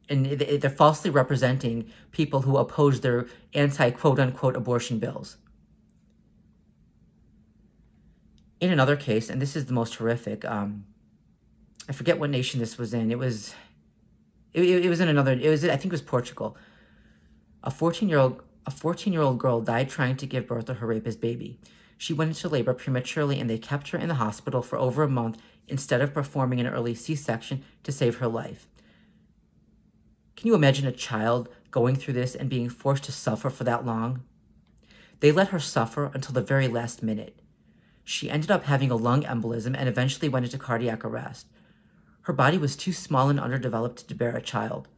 And they're falsely representing people who oppose their anti-quote-unquote abortion bills. In another case, and this is the most horrific, I forget what nation this was in. It was in another, I think it was Portugal. A 14-year-old girl died trying to give birth to her rapist baby. She went into labor prematurely and they kept her in the hospital for over a month instead of performing an early C-section to save her life. Can you imagine a child going through this and being forced to suffer for that long? They let her suffer until the very last minute. She ended up having a lung embolism and eventually went into cardiac arrest. Her body was too small and underdeveloped to bear a child,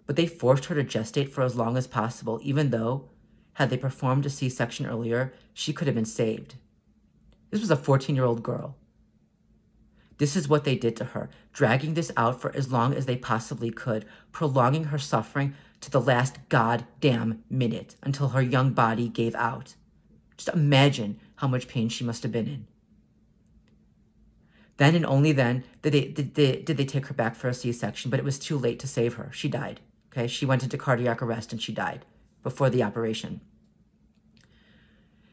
but they forced her to gestate for as long as possible, even though, had they performed a C-section earlier, she could have been saved. This was a 14-year-old girl. This is what they did to her, dragging this out for as long as they possibly could, prolonging her suffering to the last goddamn minute until her young body gave out. Just imagine how much pain she must have been in. Then and only then did they take her back for a C-section, but it was too late to save her. She died. Okay, she went into cardiac arrest and she died before the operation.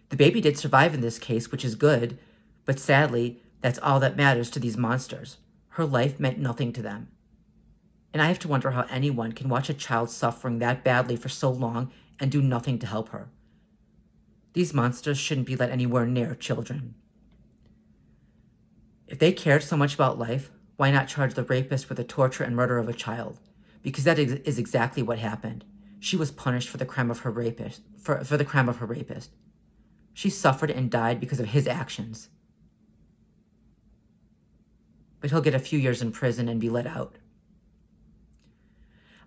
The baby did survive in this case, which is good, but sadly, that's all that matters to these monsters. Her life meant nothing to them. And I have to wonder how anyone can watch a child suffering that badly for so long and do nothing to help her. These monsters shouldn't be let anywhere near children. If they cared so much about life, why not charge the rapist with the torture and murder of a child? Because that is exactly what happened. She was punished for the crime of her rapist. For the crime of her rapist. She suffered and died because of his actions. But he'll get a few years in prison and be let out.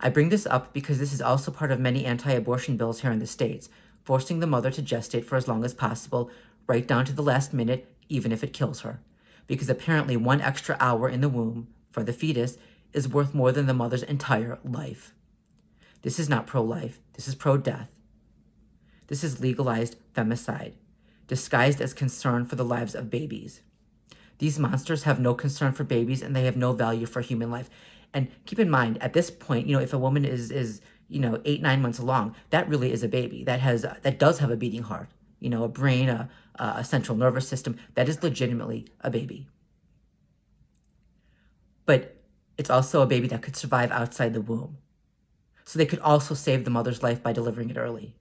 I bring this up because this is also part of many anti-abortion bills here in the States, forcing the mother to gestate for as long as possible, right down to the last minute, even if it kills her. Because apparently 1 extra hour in the womb, for the fetus, is worth more than the mother's entire life. This is not pro-life, this is pro-death. This is legalized femicide, disguised as concern for the lives of babies. These monsters have no concern for babies and they have no value for human life. And keep in mind, at this point, if a woman is 8-9 months along, that really is a baby. That does have a beating heart, a brain, a central nervous system. That is legitimately a baby. But it's also a baby that could survive outside the womb. So they could also save the mother's life by delivering it early.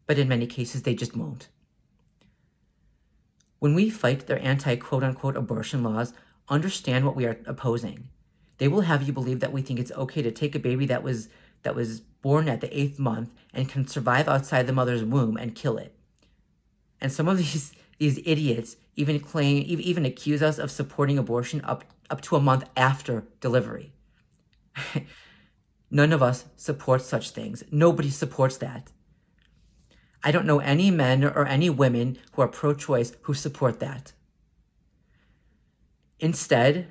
But in many cases, they just won't. When we fight their anti-quote-unquote abortion laws, understand what we are opposing. They will have you believe that we think it's okay to take a baby that was born at the 8th month and can survive outside the mother's womb and kill it. And some of these idiots even accuse us of supporting abortion up to a month after delivery. None of us support such things. Nobody supports that. I don't know any men or any women who are pro-choice who support that. Instead,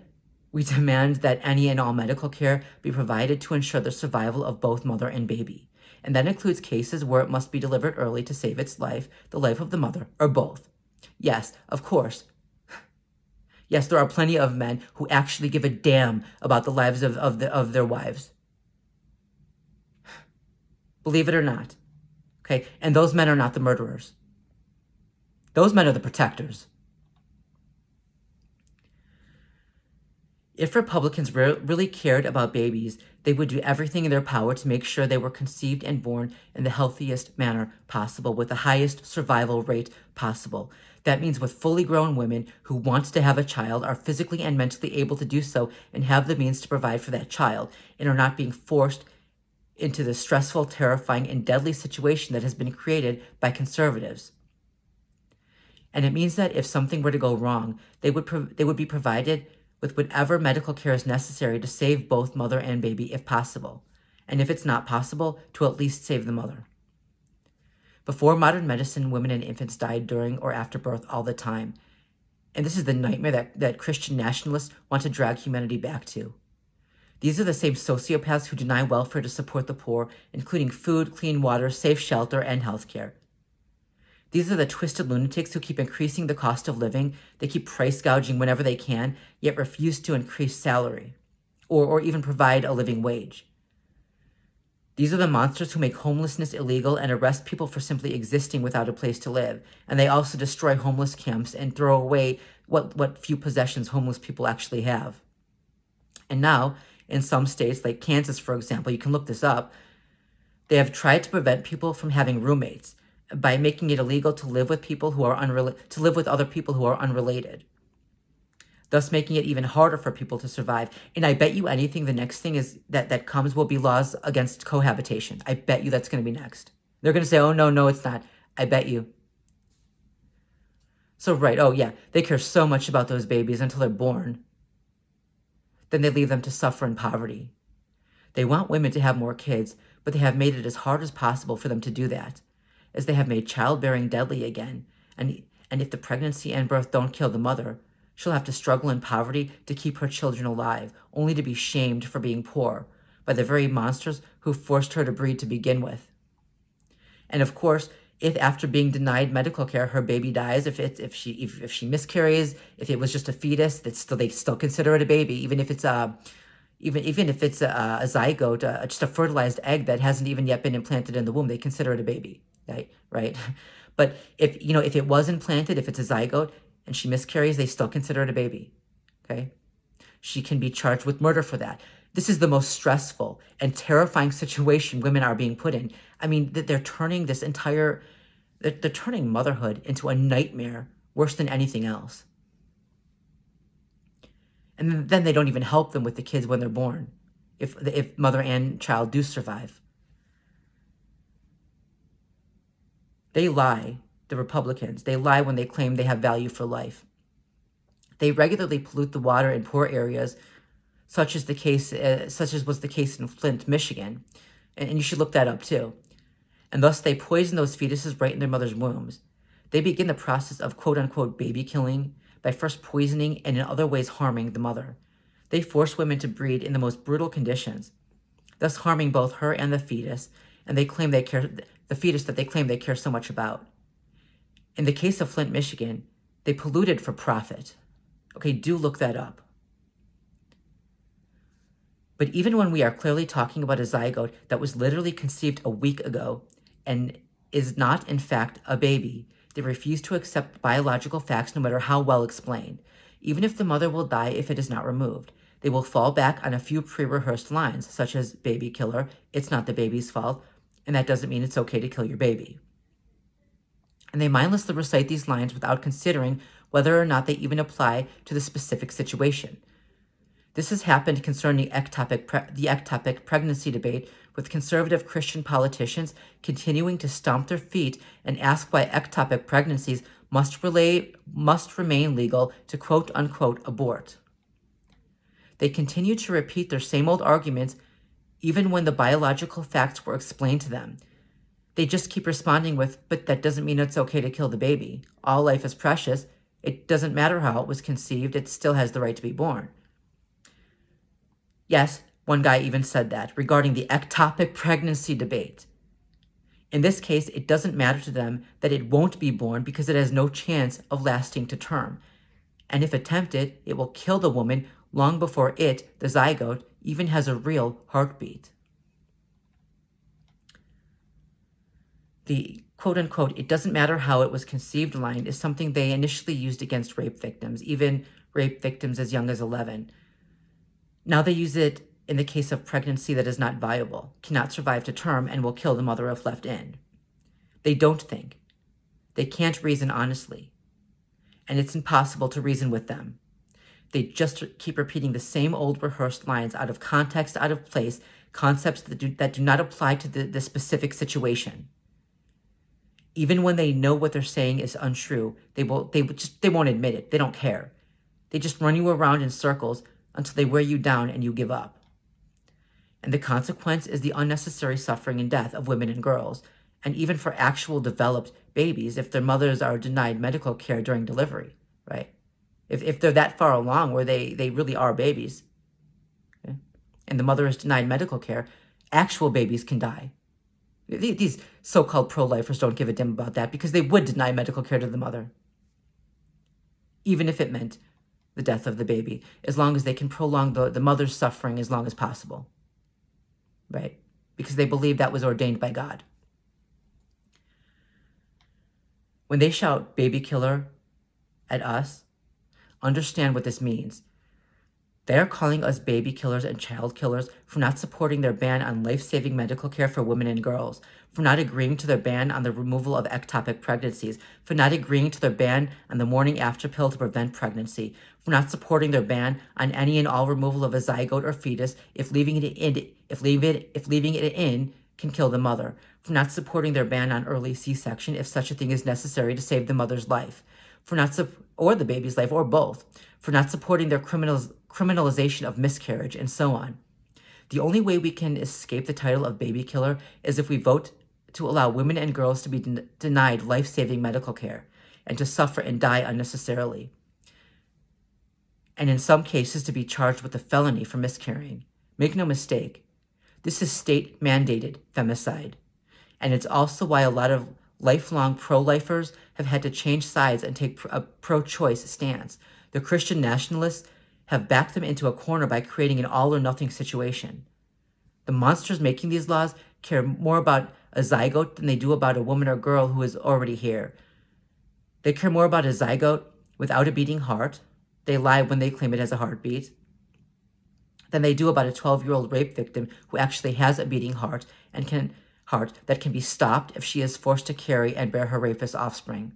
we demand that any and all medical care be provided to ensure the survival of both mother and baby. And that includes cases where it must be delivered early to save its life, the life of the mother, or both. Yes, of course. Yes, there are plenty of men who actually give a damn about the lives of their wives. Believe it or not. Okay, and those men are not the murderers. Those men are the protectors. If Republicans really cared about babies, they would do everything in their power to make sure they were conceived and born in the healthiest manner possible, with the highest survival rate possible. That means with fully grown women who want to have a child, are physically and mentally able to do so, and have the means to provide for that child, and are not being forced into the stressful, terrifying, and deadly situation that has been created by conservatives. And it means that if something were to go wrong, they would be provided with whatever medical care is necessary to save both mother and baby if possible. And if it's not possible, to at least save the mother. Before modern medicine, women and infants died during or after birth all the time. And this is the nightmare that Christian nationalists want to drag humanity back to. These are the same sociopaths who deny welfare to support the poor, including food, clean water, safe shelter, and healthcare. These are the twisted lunatics who keep increasing the cost of living. They keep price gouging whenever they can, yet refuse to increase salary or even provide a living wage. These are the monsters who make homelessness illegal and arrest people for simply existing without a place to live. And they also destroy homeless camps and throw away what few possessions homeless people actually have. And now, in some states, like Kansas, for example, you can look this up, they have tried to prevent people from having roommates by making it illegal to live with people who are other people who are unrelated, thus making it even harder for people to survive. And I bet you anything the next thing is that comes will be laws against cohabitation. I bet you that's going to be next. They're going to say, oh, no, it's not. I bet you. So, right, oh, yeah, they care so much about those babies until they're born. Then they leave them to suffer in poverty. They want women to have more kids, but they have made it as hard as possible for them to do that, as they have made childbearing deadly again. And if the pregnancy and birth don't kill the mother, she'll have to struggle in poverty to keep her children alive, only to be shamed for being poor by the very monsters who forced her to breed to begin with. And of course, if after being denied medical care, her baby dies, if she miscarries, if it was just a fetus, they still consider it a baby, even if it's a zygote, just a fertilized egg that hasn't even yet been implanted in the womb, they consider it a baby, right? But if it was implanted, if it's a zygote and she miscarries, they still consider it a baby, okay? She can be charged with murder for that. This is the most stressful and terrifying situation women are being put in. I mean, they're turning this entire, they're turning motherhood into a nightmare worse than anything else. And then they don't even help them with the kids when they're born, if mother and child do survive. They lie, the Republicans. They lie when they claim they have value for life. They regularly pollute the water in poor areas, such as was the case in Flint, Michigan. And you should look that up too. And thus they poison those fetuses right in their mother's wombs. They begin the process of quote-unquote baby killing by first poisoning and in other ways harming the mother. They force women to breed in the most brutal conditions, thus harming both her and the fetus, and they claim they care, the fetus that they claim they care so much about. In the case of Flint, Michigan, they polluted for profit. Okay, do look that up. But even when we are clearly talking about a zygote that was literally conceived a week ago and is not, in fact, a baby, they refuse to accept biological facts no matter how well explained. Even if the mother will die if it is not removed, they will fall back on a few pre-rehearsed lines, such as baby killer, it's not the baby's fault, and that doesn't mean it's okay to kill your baby. And they mindlessly recite these lines without considering whether or not they even apply to the specific situation. This has happened concerning the ectopic pregnancy debate, with conservative Christian politicians continuing to stomp their feet and ask why ectopic pregnancies must remain legal to quote-unquote abort. They continue to repeat their same old arguments even when the biological facts were explained to them. They just keep responding with, but that doesn't mean it's okay to kill the baby. All life is precious. It doesn't matter how it was conceived. It still has the right to be born. Yes, one guy even said that regarding the ectopic pregnancy debate. In this case, it doesn't matter to them that it won't be born because it has no chance of lasting to term. And if attempted, it will kill the woman long before it, the zygote, even has a real heartbeat. The quote-unquote, it doesn't matter how it was conceived line is something they initially used against rape victims, even rape victims as young as 11. Now they use it in the case of pregnancy that is not viable, cannot survive to term, and will kill the mother if left in. They don't think. They can't reason honestly. And it's impossible to reason with them. They just keep repeating the same old rehearsed lines out of context, out of place, concepts that do not apply to the specific situation. Even when they know what they're saying is untrue, they won't admit it. They don't care. They just run you around in circles until they wear you down and you give up. And the consequence is the unnecessary suffering and death of women and girls, and even for actual developed babies if their mothers are denied medical care during delivery, right? If they're that far along where they really are babies, okay, and the mother is denied medical care, actual babies can die. These so-called pro-lifers don't give a damn about that because they would deny medical care to the mother, even if it meant the death of the baby, as long as they can prolong the mother's suffering as long as possible, right? Because they believe that was ordained by God. When they shout baby killer at us, understand what this means. They are calling us baby killers and child killers for not supporting their ban on life-saving medical care for women and girls, for not agreeing to their ban on the removal of ectopic pregnancies, for not agreeing to their ban on the morning after pill to prevent pregnancy, for not supporting their ban on any and all removal of a zygote or fetus if leaving it in can kill the mother, for not supporting their ban on early C-section if such a thing is necessary to save the mother's life, or the baby's life, or both, for not supporting their criminalization of miscarriage, and so on. The only way we can escape the title of baby killer is if we vote to allow women and girls to be denied life-saving medical care and to suffer and die unnecessarily. And in some cases to be charged with a felony for miscarrying. Make no mistake, this is state-mandated femicide. And it's also why a lot of lifelong pro-lifers have had to change sides and take a pro-choice stance. The Christian nationalists have backed them into a corner by creating an all-or-nothing situation. The monsters making these laws care more about a zygote than they do about a woman or girl who is already here. They care more about a zygote without a beating heart. They lie when they claim it has a heartbeat. than they do about a 12-year-old rape victim who actually has a beating heart that can be stopped if she is forced to carry and bear her rapist's offspring.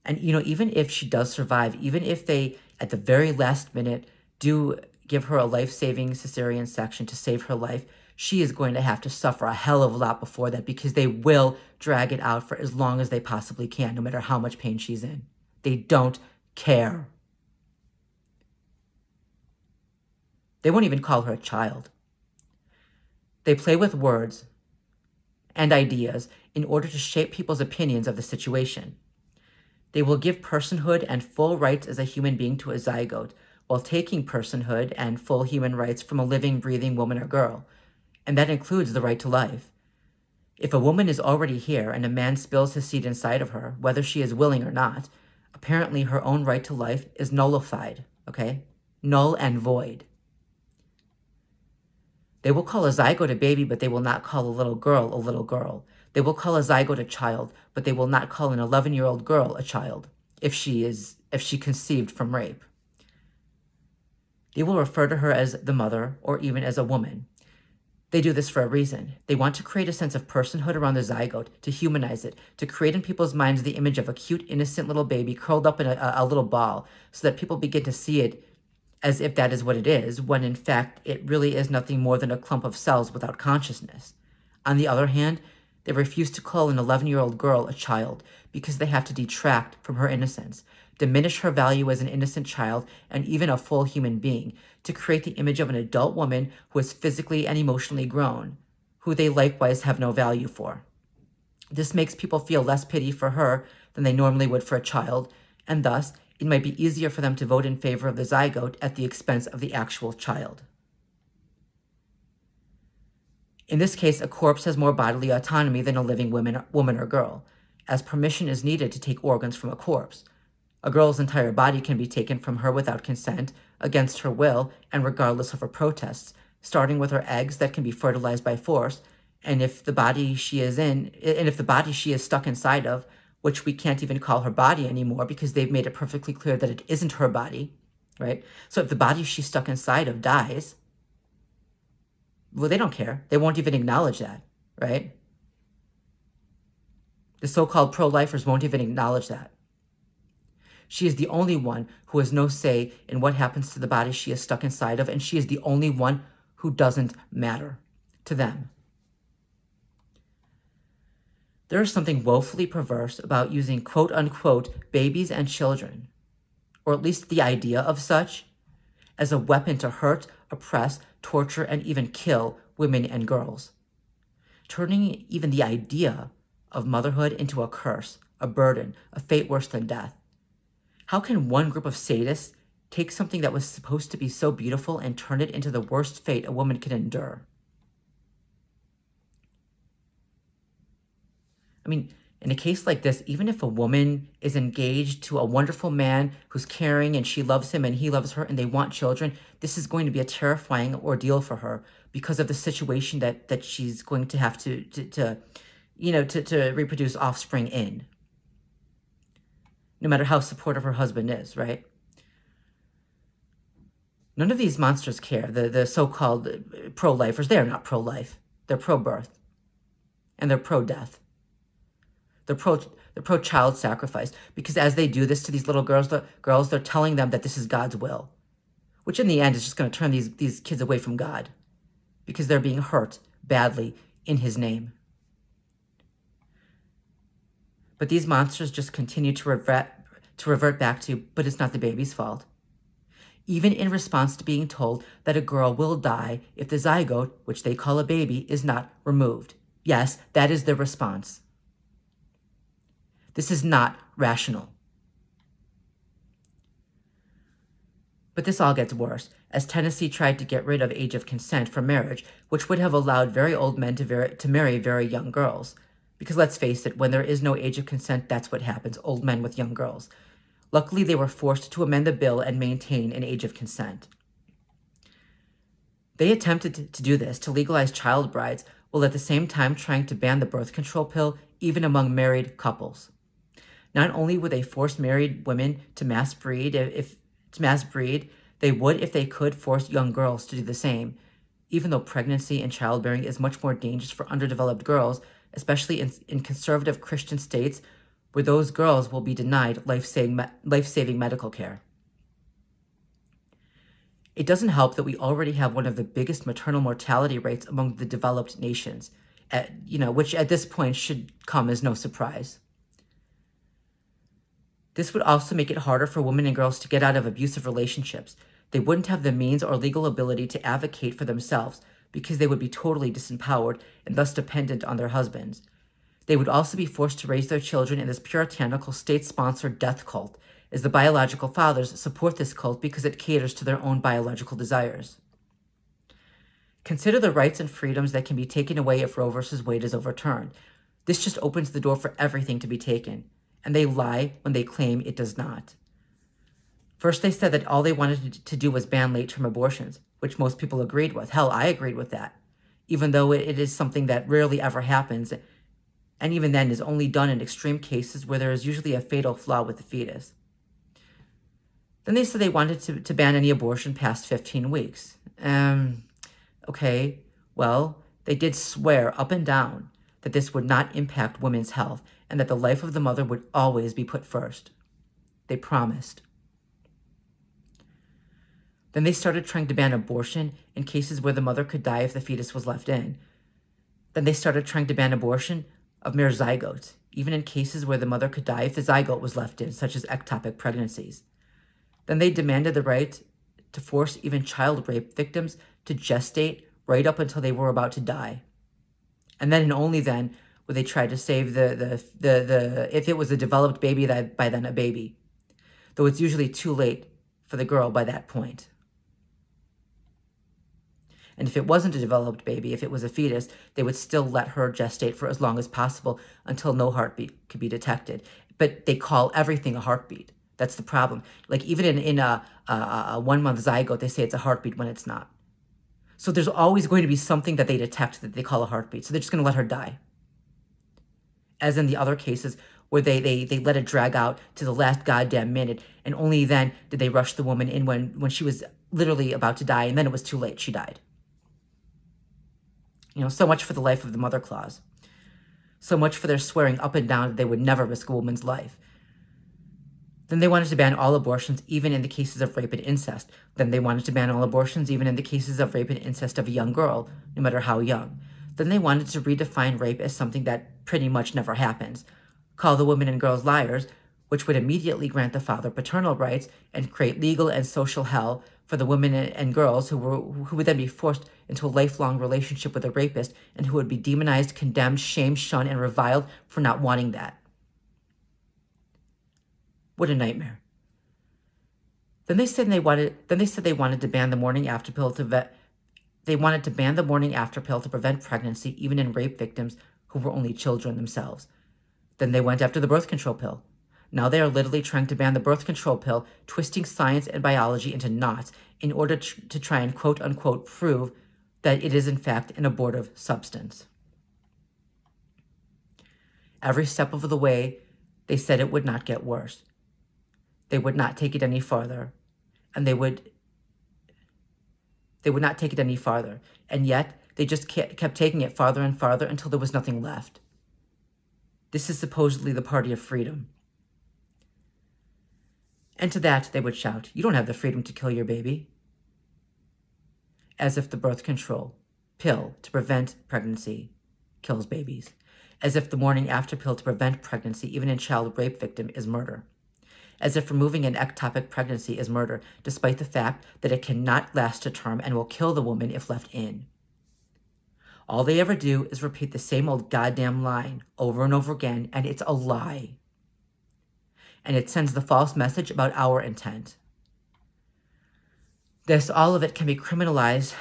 And, even if she does survive, even if they, at the very last minute, do give her a life-saving cesarean section to save her life, she is going to have to suffer a hell of a lot before that, because they will drag it out for as long as they possibly can, no matter how much pain she's in. They don't care. They won't even call her a child. They play with words and ideas in order to shape people's opinions of the situation. They will give personhood and full rights as a human being to a zygote, while taking personhood and full human rights from a living, breathing woman or girl. And that includes the right to life. If a woman is already here and a man spills his seed inside of her, whether she is willing or not, apparently her own right to life is nullified, okay? Null and void. They will call a zygote a baby, but they will not call a little girl a little girl. They will call a zygote a child, but they will not call an 11-year-old girl a child if she conceived from rape. They will refer to her as the mother or even as a woman. They do this for a reason. They want to create a sense of personhood around the zygote, to humanize it, to create in people's minds the image of a cute, innocent little baby curled up in a little ball, so that people begin to see it as if that is what it is, when in fact it really is nothing more than a clump of cells without consciousness. On the other hand, they refuse to call an 11-year-old girl a child because they have to detract from her innocence, diminish her value as an innocent child and even a full human being, to create the image of an adult woman who is physically and emotionally grown, who they likewise have no value for. This makes people feel less pity for her than they normally would for a child, and thus it might be easier for them to vote in favor of the zygote at the expense of the actual child. In this case, a corpse has more bodily autonomy than a living woman or girl, as permission is needed to take organs from a corpse. A girl's entire body can be taken from her without consent, against her will, and regardless of her protests, starting with her eggs that can be fertilized by force, and if the body she is stuck inside of, which we can't even call her body anymore because they've made it perfectly clear that it isn't her body, right? So if the body she's stuck inside of dies, well, they don't care. They won't even acknowledge that, right? The so-called pro-lifers won't even acknowledge that. She is the only one who has no say in what happens to the body she is stuck inside of, and she is the only one who doesn't matter to them. There is something woefully perverse about using quote-unquote babies and children, or at least the idea of such, as a weapon to hurt, oppress, torture, and even kill women and girls, turning even the idea of motherhood into a curse, a burden, a fate worse than death. How can one group of sadists take something that was supposed to be so beautiful and turn it into the worst fate a woman can endure? I mean, in a case like this, even if a woman is engaged to a wonderful man who's caring and she loves him and he loves her and they want children, this is going to be a terrifying ordeal for her because of the situation that she's going to have to reproduce offspring in. No matter how supportive her husband is, right? None of these monsters care. The so-called pro-lifers, they are not pro-life. They're pro-birth. And they're pro-death. They're pro-child sacrifice, because as they do this to these little girls, they're telling them that this is God's will, which in the end is just going to turn these kids away from God, because they're being hurt badly in his name. But these monsters just continue to revert back to, but it's not the baby's fault. Even in response to being told that a girl will die if the zygote, which they call a baby, is not removed. Yes, that is their response. This is not rational. But this all gets worse, as Tennessee tried to get rid of age of consent for marriage, which would have allowed very old men to marry very young girls. Because let's face it, when there is no age of consent, that's what happens, old men with young girls. Luckily, they were forced to amend the bill and maintain an age of consent. They attempted to do this, to legalize child brides, while at the same time trying to ban the birth control pill, even among married couples. Not only would they force married women to mass breed, They would, if they could, force young girls to do the same, even though pregnancy and childbearing is much more dangerous for underdeveloped girls, especially in conservative Christian states where those girls will be denied life-saving medical care. It doesn't help that we already have one of the biggest maternal mortality rates among the developed nations, which at this point should come as no surprise. This would also make it harder for women and girls to get out of abusive relationships. They wouldn't have the means or legal ability to advocate for themselves because they would be totally disempowered and thus dependent on their husbands. They would also be forced to raise their children in this puritanical state-sponsored death cult, as the biological fathers support this cult because it caters to their own biological desires. Consider the rights and freedoms that can be taken away if Roe v. Wade is overturned. This just opens the door for everything to be taken, and they lie when they claim it does not. First, they said that all they wanted to do was ban late-term abortions, which most people agreed with. Hell, I agreed with that, even though it is something that rarely ever happens, and even then is only done in extreme cases where there is usually a fatal flaw with the fetus. Then they said they wanted to ban any abortion past 15 weeks. Okay, well, they did swear up and down that this would not impact women's health and that the life of the mother would always be put first. They promised. Then they started trying to ban abortion in cases where the mother could die if the fetus was left in. Then they started trying to ban abortion of mere zygotes, even in cases where the mother could die if the zygote was left in, such as ectopic pregnancies. Then they demanded the right to force even child rape victims to gestate right up until they were about to die. And then and only then would they try to save the if it was a developed baby, that by then a baby. Though it's usually too late for the girl by that point. And if it wasn't a developed baby, if it was a fetus, they would still let her gestate for as long as possible until no heartbeat could be detected. But they call everything a heartbeat. That's the problem. Like even in a 1 month zygote, they say it's a heartbeat when it's not. So there's always going to be something that they detect that they call a heartbeat. So they're just going to let her die. As in the other cases where they let it drag out to the last goddamn minute, and only then did they rush the woman in when she was literally about to die, and then it was too late. She died. So much for the life of the mother clause. So much for their swearing up and down that they would never risk a woman's life. Then they wanted to ban all abortions, even in the cases of rape and incest. Then they wanted to ban all abortions, even in the cases of rape and incest of a young girl, no matter how young. Then they wanted to redefine rape as something that pretty much never happens, call the women and girls liars, which would immediately grant the father paternal rights and create legal and social hell for the women and girls who would then be forced into a lifelong relationship with a rapist and who would be demonized, condemned, shamed, shunned, and reviled for not wanting that. What a nightmare. Then they said they wanted to ban the morning after pill to ban the morning after pill to prevent pregnancy, even in rape victims who were only children themselves. Then they went after the birth control pill. Now they are literally trying to ban the birth control pill, twisting science and biology into knots in order to try and quote unquote prove that it is in fact an abortive substance. Every step of the way, they said it would not get worse. They would not take it any farther, and they would not take it any farther, and yet they just kept taking it farther and farther until there was nothing left. This is supposedly the party of freedom. And to that, they would shout, "You don't have the freedom to kill your baby." As if the birth control pill to prevent pregnancy kills babies. As if the morning after pill to prevent pregnancy, even in child rape victim, is murder. As if removing an ectopic pregnancy is murder, despite the fact that it cannot last to term and will kill the woman if left in. All they ever do is repeat the same old goddamn line over and over again, and it's a lie. And it sends the false message about our intent. All of it can be criminalized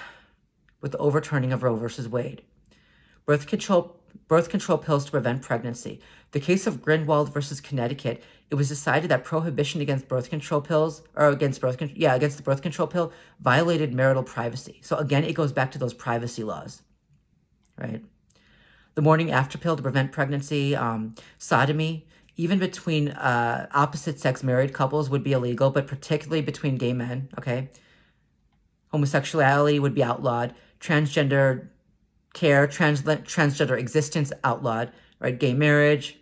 with the overturning of Roe v. Wade. Birth control pills to prevent pregnancy. The case of Grindwald versus Connecticut, it was decided that prohibition against birth control pills, or against the birth control pill, violated marital privacy. So again, it goes back to those privacy laws, right? The morning after pill to prevent pregnancy, sodomy, even between opposite sex married couples would be illegal, but particularly between gay men, okay? Homosexuality would be outlawed. Transgender care, transgender existence outlawed, right? Gay marriage,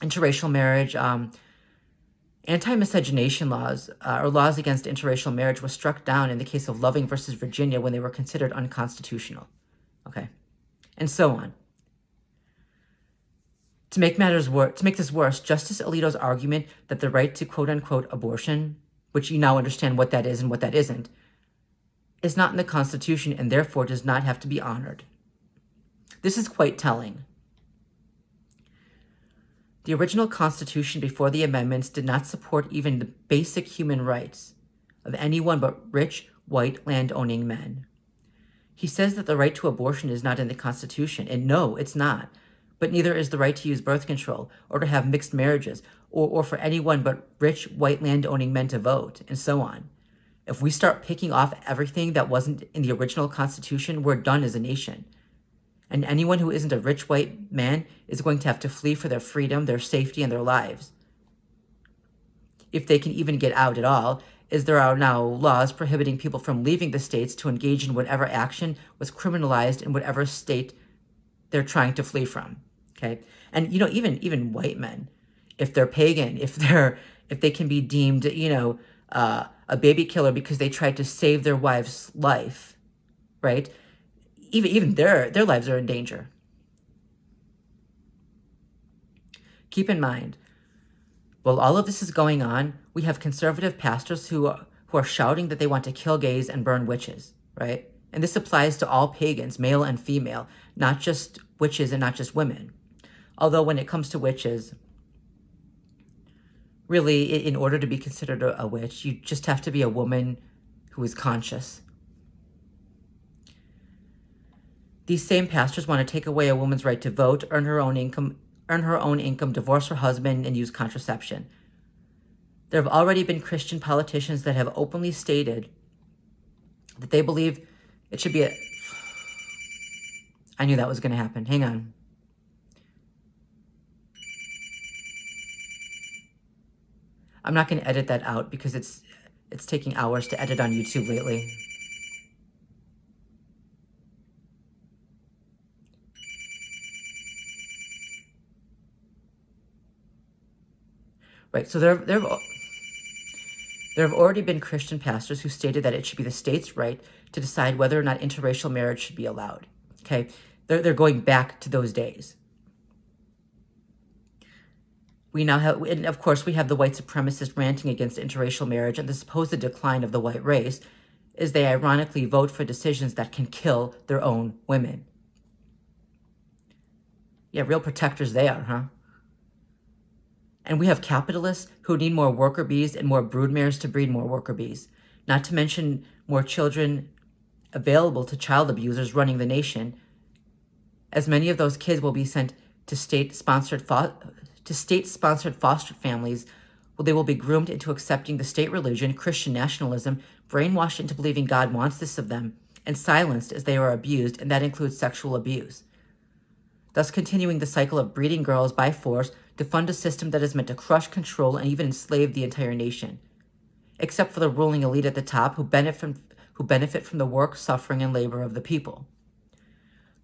interracial marriage, anti-miscegenation laws or laws against interracial marriage were struck down in the case of Loving versus Virginia when they were considered unconstitutional. Okay, and so on. To make this worse, Justice Alito's argument that the right to quote-unquote abortion, which you now understand what that is and what that isn't, is not in the Constitution and therefore does not have to be honored. This is quite telling. The original Constitution before the amendments did not support even the basic human rights of anyone but rich, white, land-owning men. He says that the right to abortion is not in the Constitution, and no, it's not. But neither is the right to use birth control, or to have mixed marriages, or for anyone but rich, white, land-owning men to vote, and so on. If we start picking off everything that wasn't in the original Constitution, we're done as a nation. And anyone who isn't a rich white man is going to have to flee for their freedom, their safety, and their lives. If they can even get out at all, as there are now laws prohibiting people from leaving the states to engage in whatever action was criminalized in whatever state they're trying to flee from. Okay? And even white men, if they're pagan, if they can be deemed, a baby killer because they tried to save their wife's life, right? Even their lives are in danger. Keep in mind, while all of this is going on, we have conservative pastors who are shouting that they want to kill gays and burn witches, right? And this applies to all pagans, male and female, not just witches and not just women. Although when it comes to witches, really, in order to be considered a witch, you just have to be a woman who is conscious. These same pastors want to take away a woman's right to vote, earn her own income, divorce her husband, and use contraception. There have already been Christian politicians that have openly stated that they believe it should be I knew that was going to happen. Hang on. I'm not going to edit that out because it's taking hours to edit on YouTube lately. Right, so there have already been Christian pastors who stated that it should be the state's right to decide whether or not interracial marriage should be allowed. Okay, they're going back to those days. We now have, and of course, we have the white supremacists ranting against interracial marriage and the supposed decline of the white race, as they ironically vote for decisions that can kill their own women. Yeah, real protectors they are, huh? And we have capitalists who need more worker bees and more broodmares to breed more worker bees, not to mention more children available to child abusers running the nation, as many of those kids will be sent to state-sponsored foster families, where they will be groomed into accepting the state religion, Christian nationalism, brainwashed into believing God wants this of them, and silenced as they are abused, and that includes sexual abuse. Thus continuing the cycle of breeding girls by force to fund a system that is meant to crush, control, and even enslave the entire nation, except for the ruling elite at the top who benefit from the work, suffering, and labor of the people.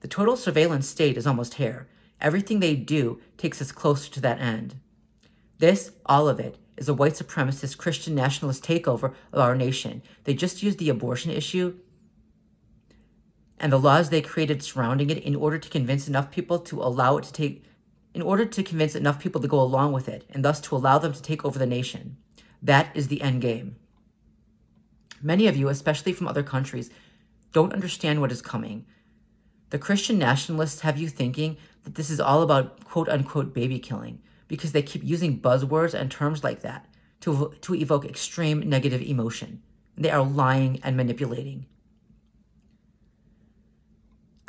The total surveillance state is almost here. Everything they do takes us closer to that end. This, all of it, is a white supremacist Christian nationalist takeover of our nation. They just used the abortion issue and the laws they created surrounding it in order to convince enough people to convince enough people to go along with it, and thus to allow them to take over the nation. That is the end game. Many of you, especially from other countries, don't understand what is coming. The Christian nationalists have you thinking that this is all about quote-unquote baby killing, because they keep using buzzwords and terms like that to evoke extreme negative emotion. They are lying and manipulating.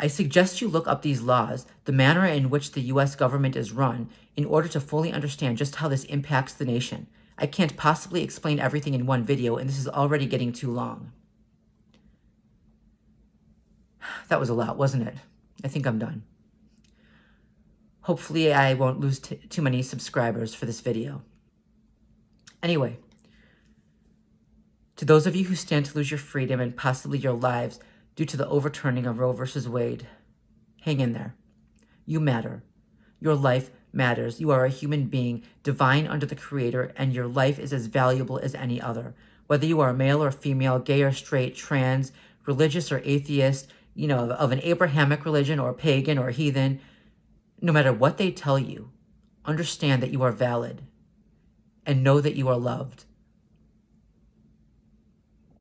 I suggest you look up these laws, the manner in which the U.S. government is run, in order to fully understand just how this impacts the nation. I can't possibly explain everything in one video, and this is already getting too long. That was a lot, wasn't it? I think I'm done. Hopefully I won't lose too many subscribers for this video. Anyway, To those of you who stand to lose your freedom and possibly your lives due to the overturning of Roe versus Wade, hang in there. You matter. Your life matters. You are a human being, divine under the Creator, and your life is as valuable as any other. Whether you are male or female, gay or straight, trans, religious or atheist, of an Abrahamic religion or pagan or heathen, no matter what they tell you, understand that you are valid and know that you are loved.